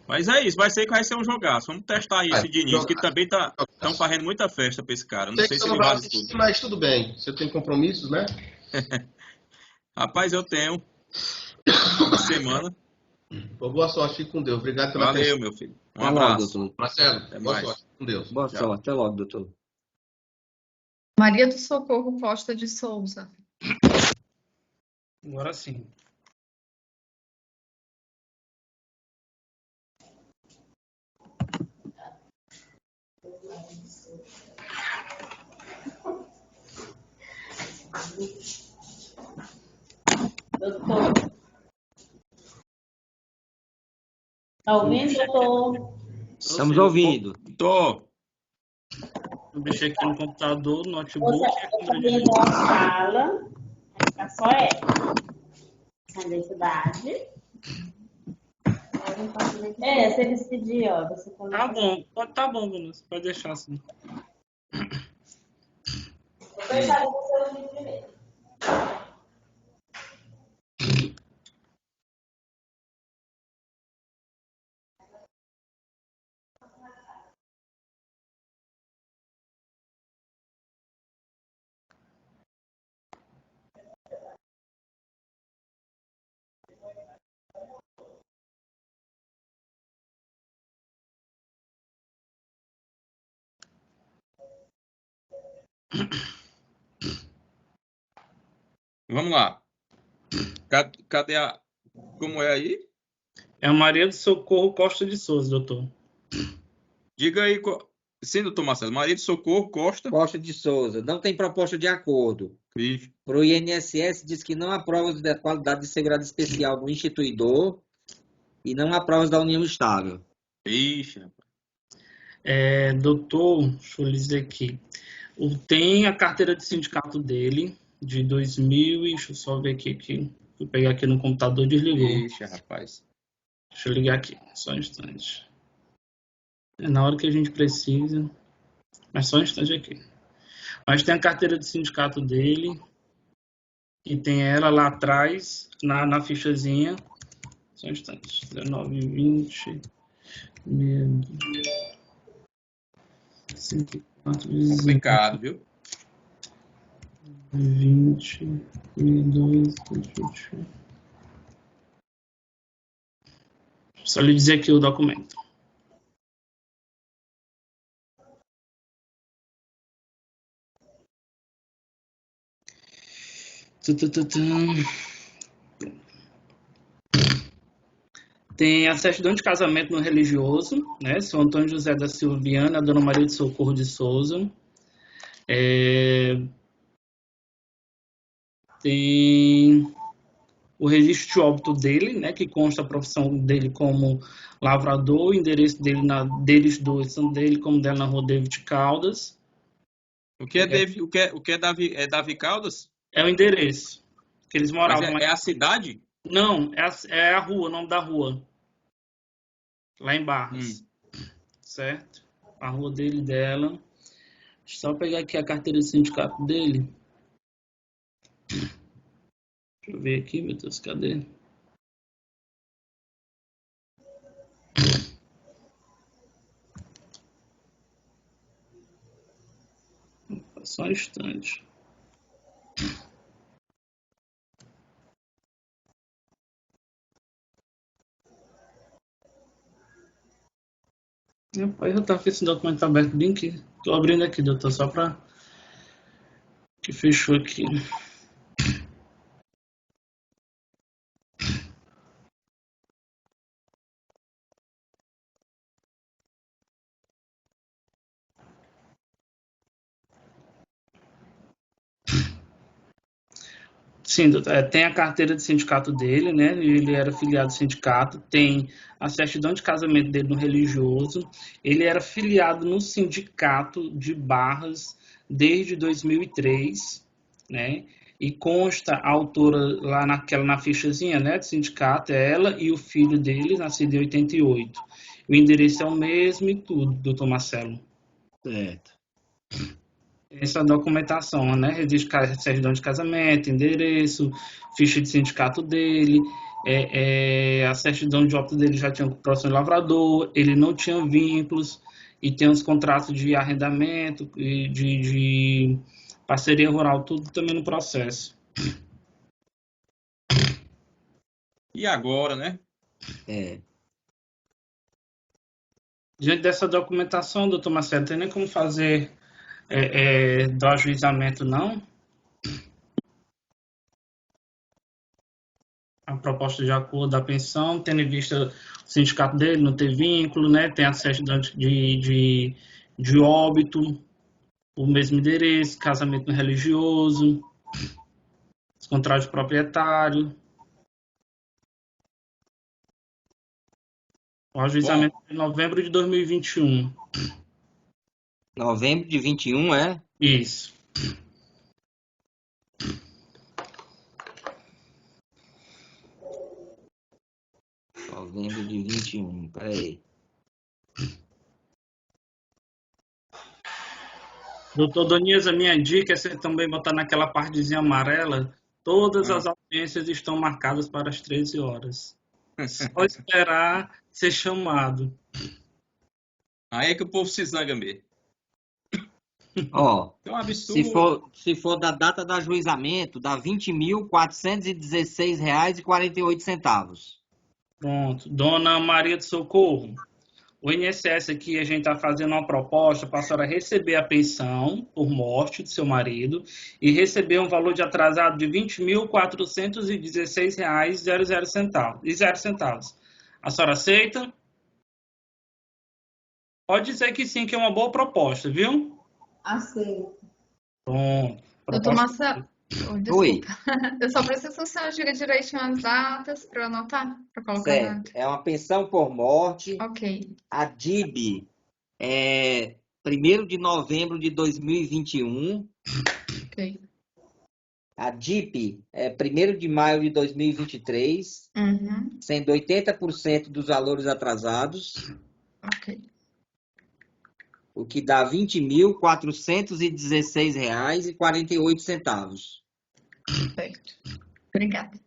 Mas é isso, vai ser um jogaço. Vamos testar aí esse Diniz, que também estão fazendo muita festa pra esse cara. Não sei se ele vale tudo. Mas tudo bem, você tem compromissos, né? Rapaz, eu tenho. Uma semana. Boa sorte, fique com Deus. Obrigado pela Valeu, atenção. meu filho. Um Até logo, abraço. doutor. Marcelo, Até boa mais. sorte, fique com Deus. Boa Tchau. sorte. Até logo, doutor. Maria do Socorro Costa de Souza. Agora sim. Doutor. Tá ouvindo, doutor? Estamos ouvindo. Tô. Eu deixei aqui no computador, no notebook. Você tá dentro da sala. Tá só ela. Identidade. Você decidir, ó. Você Tá bom, tá bom, Vanessa. Pode deixar assim. Vou deixar você ouvir primeiro. Vamos lá. Cadê a... Como é aí? É a Maria do Socorro Costa de Souza, doutor. Diga aí. Sim, doutor Marcelo. Maria do Socorro Costa. Costa de Souza. Não tem proposta de acordo. Isso. Para o INSS, diz que não há provas da qualidade de segurado especial do instituidor e não há provas da união estável. Ixi, rapaz. Doutor, deixa eu lhe dizer aqui. Tem a carteira de sindicato dele, de 2000, deixa eu só ver aqui. Vou pegar aqui no computador e desligou. Ixi, rapaz. Deixa eu ligar aqui, só um instante. É na hora que a gente precisa, mas só um instante aqui. Mas tem a carteira de sindicato dele, e tem ela lá atrás, na fichazinha. Só um instante. 19, 20, 54, Complicado, viu? 20, 22, 21. Só lhe dizer aqui o documento. Tem a certidão de casamento no religioso, né? São Antônio José da Silva Viana, a Dona Maria de Socorro de Souza. Tem o registro de óbito dele, né? Que consta a profissão dele como lavrador, o endereço dele deles dois são dele como dela na Rua David Caldas. O que é Davi Caldas? É o endereço que eles moravam. Mas é a cidade? Não, é a rua, o nome da rua. Lá em Barras. Certo? A rua dele e dela. Deixa eu só pegar aqui a carteira de sindicato dele. Deixa eu ver aqui, meu Deus, cadê? Só um instante. Rapaz, eu tava com esse documento aberto bem aqui. Tô abrindo aqui, doutor, só pra... que fechou aqui. Sim, doutor, tem a carteira de sindicato dele, né? Ele era filiado ao sindicato, tem a certidão de casamento dele no religioso, ele era filiado no sindicato de Barras desde 2003, né? E consta a autora lá na fichazinha, né, do sindicato, é ela e o filho dele, nascido em 88. O endereço é o mesmo e tudo, doutor Marcelo. Certo. Essa documentação, né? Registro de certidão de casamento, endereço, ficha de sindicato dele. a certidão de óbito dele já tinha próximo lavrador, ele não tinha vínculos, e tem os contratos de arrendamento e de parceria rural, tudo também no processo. E agora, né? Diante dessa documentação, doutor Marcelo, não tem nem como fazer do ajuizamento, não? A proposta de acordo da pensão, tendo em vista o sindicato dele não ter vínculo, né? Tem a certidão de óbito, o mesmo endereço, casamento religioso, os contratos de proprietário. O ajuizamento é em novembro de 2021. Novembro de 21, é? Isso. Novembro de 21, peraí. Doutor Donias, a minha dica é você também botar naquela partezinha amarela, todas as audiências estão marcadas para as 13 horas. Só esperar ser chamado. Aí é que o povo se zanga mesmo. Ó, É um absurdo. se for da data do ajuizamento, dá R$ 20.416,48. Pronto. Dona Maria do Socorro, o INSS aqui, a gente está fazendo uma proposta para a senhora receber a pensão por morte do seu marido e receber um valor de atrasado de R$ 20.416,00. A senhora aceita? Pode dizer que sim, que é uma boa proposta, viu? Aceito. Pronto. Doutor Marcelo, Oi. desculpa. Eu só preciso que o senhor diga direitinho as datas para eu anotar, para colocar Certo. É uma pensão por morte. Ok. A DIB é 1º de novembro de 2021. Ok. A DIP é 1º de maio de 2023, sendo 80% dos valores atrasados. Ok. O que dá R$ 20.416,48. Perfeito. Obrigada.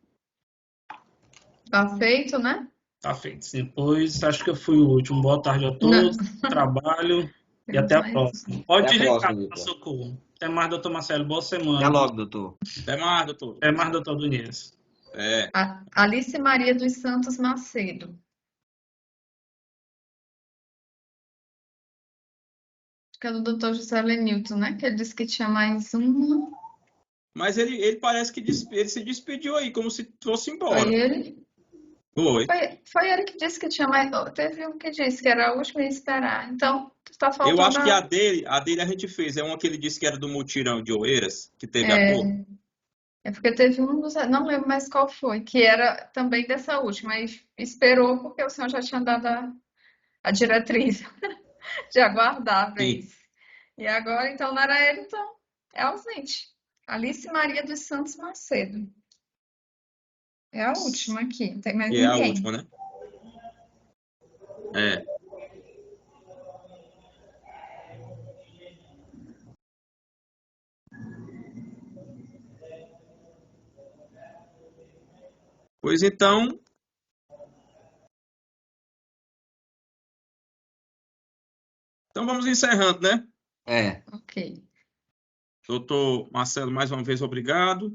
Tá feito, né? Tá feito, sim. Pois acho que eu fui o último. Boa tarde a todos. Trabalho e até a próxima. Pode desligar, doutor Socorro. Até mais, doutor Marcelo. Boa semana. Até logo, doutor. Até mais, doutor. Até mais, doutor Dunias. Alice Maria dos Santos Macedo. Acho que é do doutor José Lenilton, né? Que ele disse que tinha mais uma. Mas ele parece que ele se despediu aí, como se fosse embora. Foi ele? Foi ele que disse que tinha mais. Teve um que disse que era a última a esperar. Então, tá faltando. Eu acho que a dele a gente fez. É uma que ele disse que era do mutirão de Oeiras, que teve acordo. É porque teve um dos. Não lembro mais qual foi, que era também dessa última. Mas esperou porque o senhor já tinha dado a diretriz de aguardar para isso. E agora, então, não era ele, então é ausente. Alice Maria dos Santos Macedo. É a última aqui, não tem mais ninguém. É a última, né? É. Pois então. Então vamos encerrando, né? Ok. Doutor Marcelo, mais uma vez, obrigado.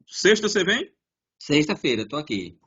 Sexta você vem? Sexta-feira, estou aqui.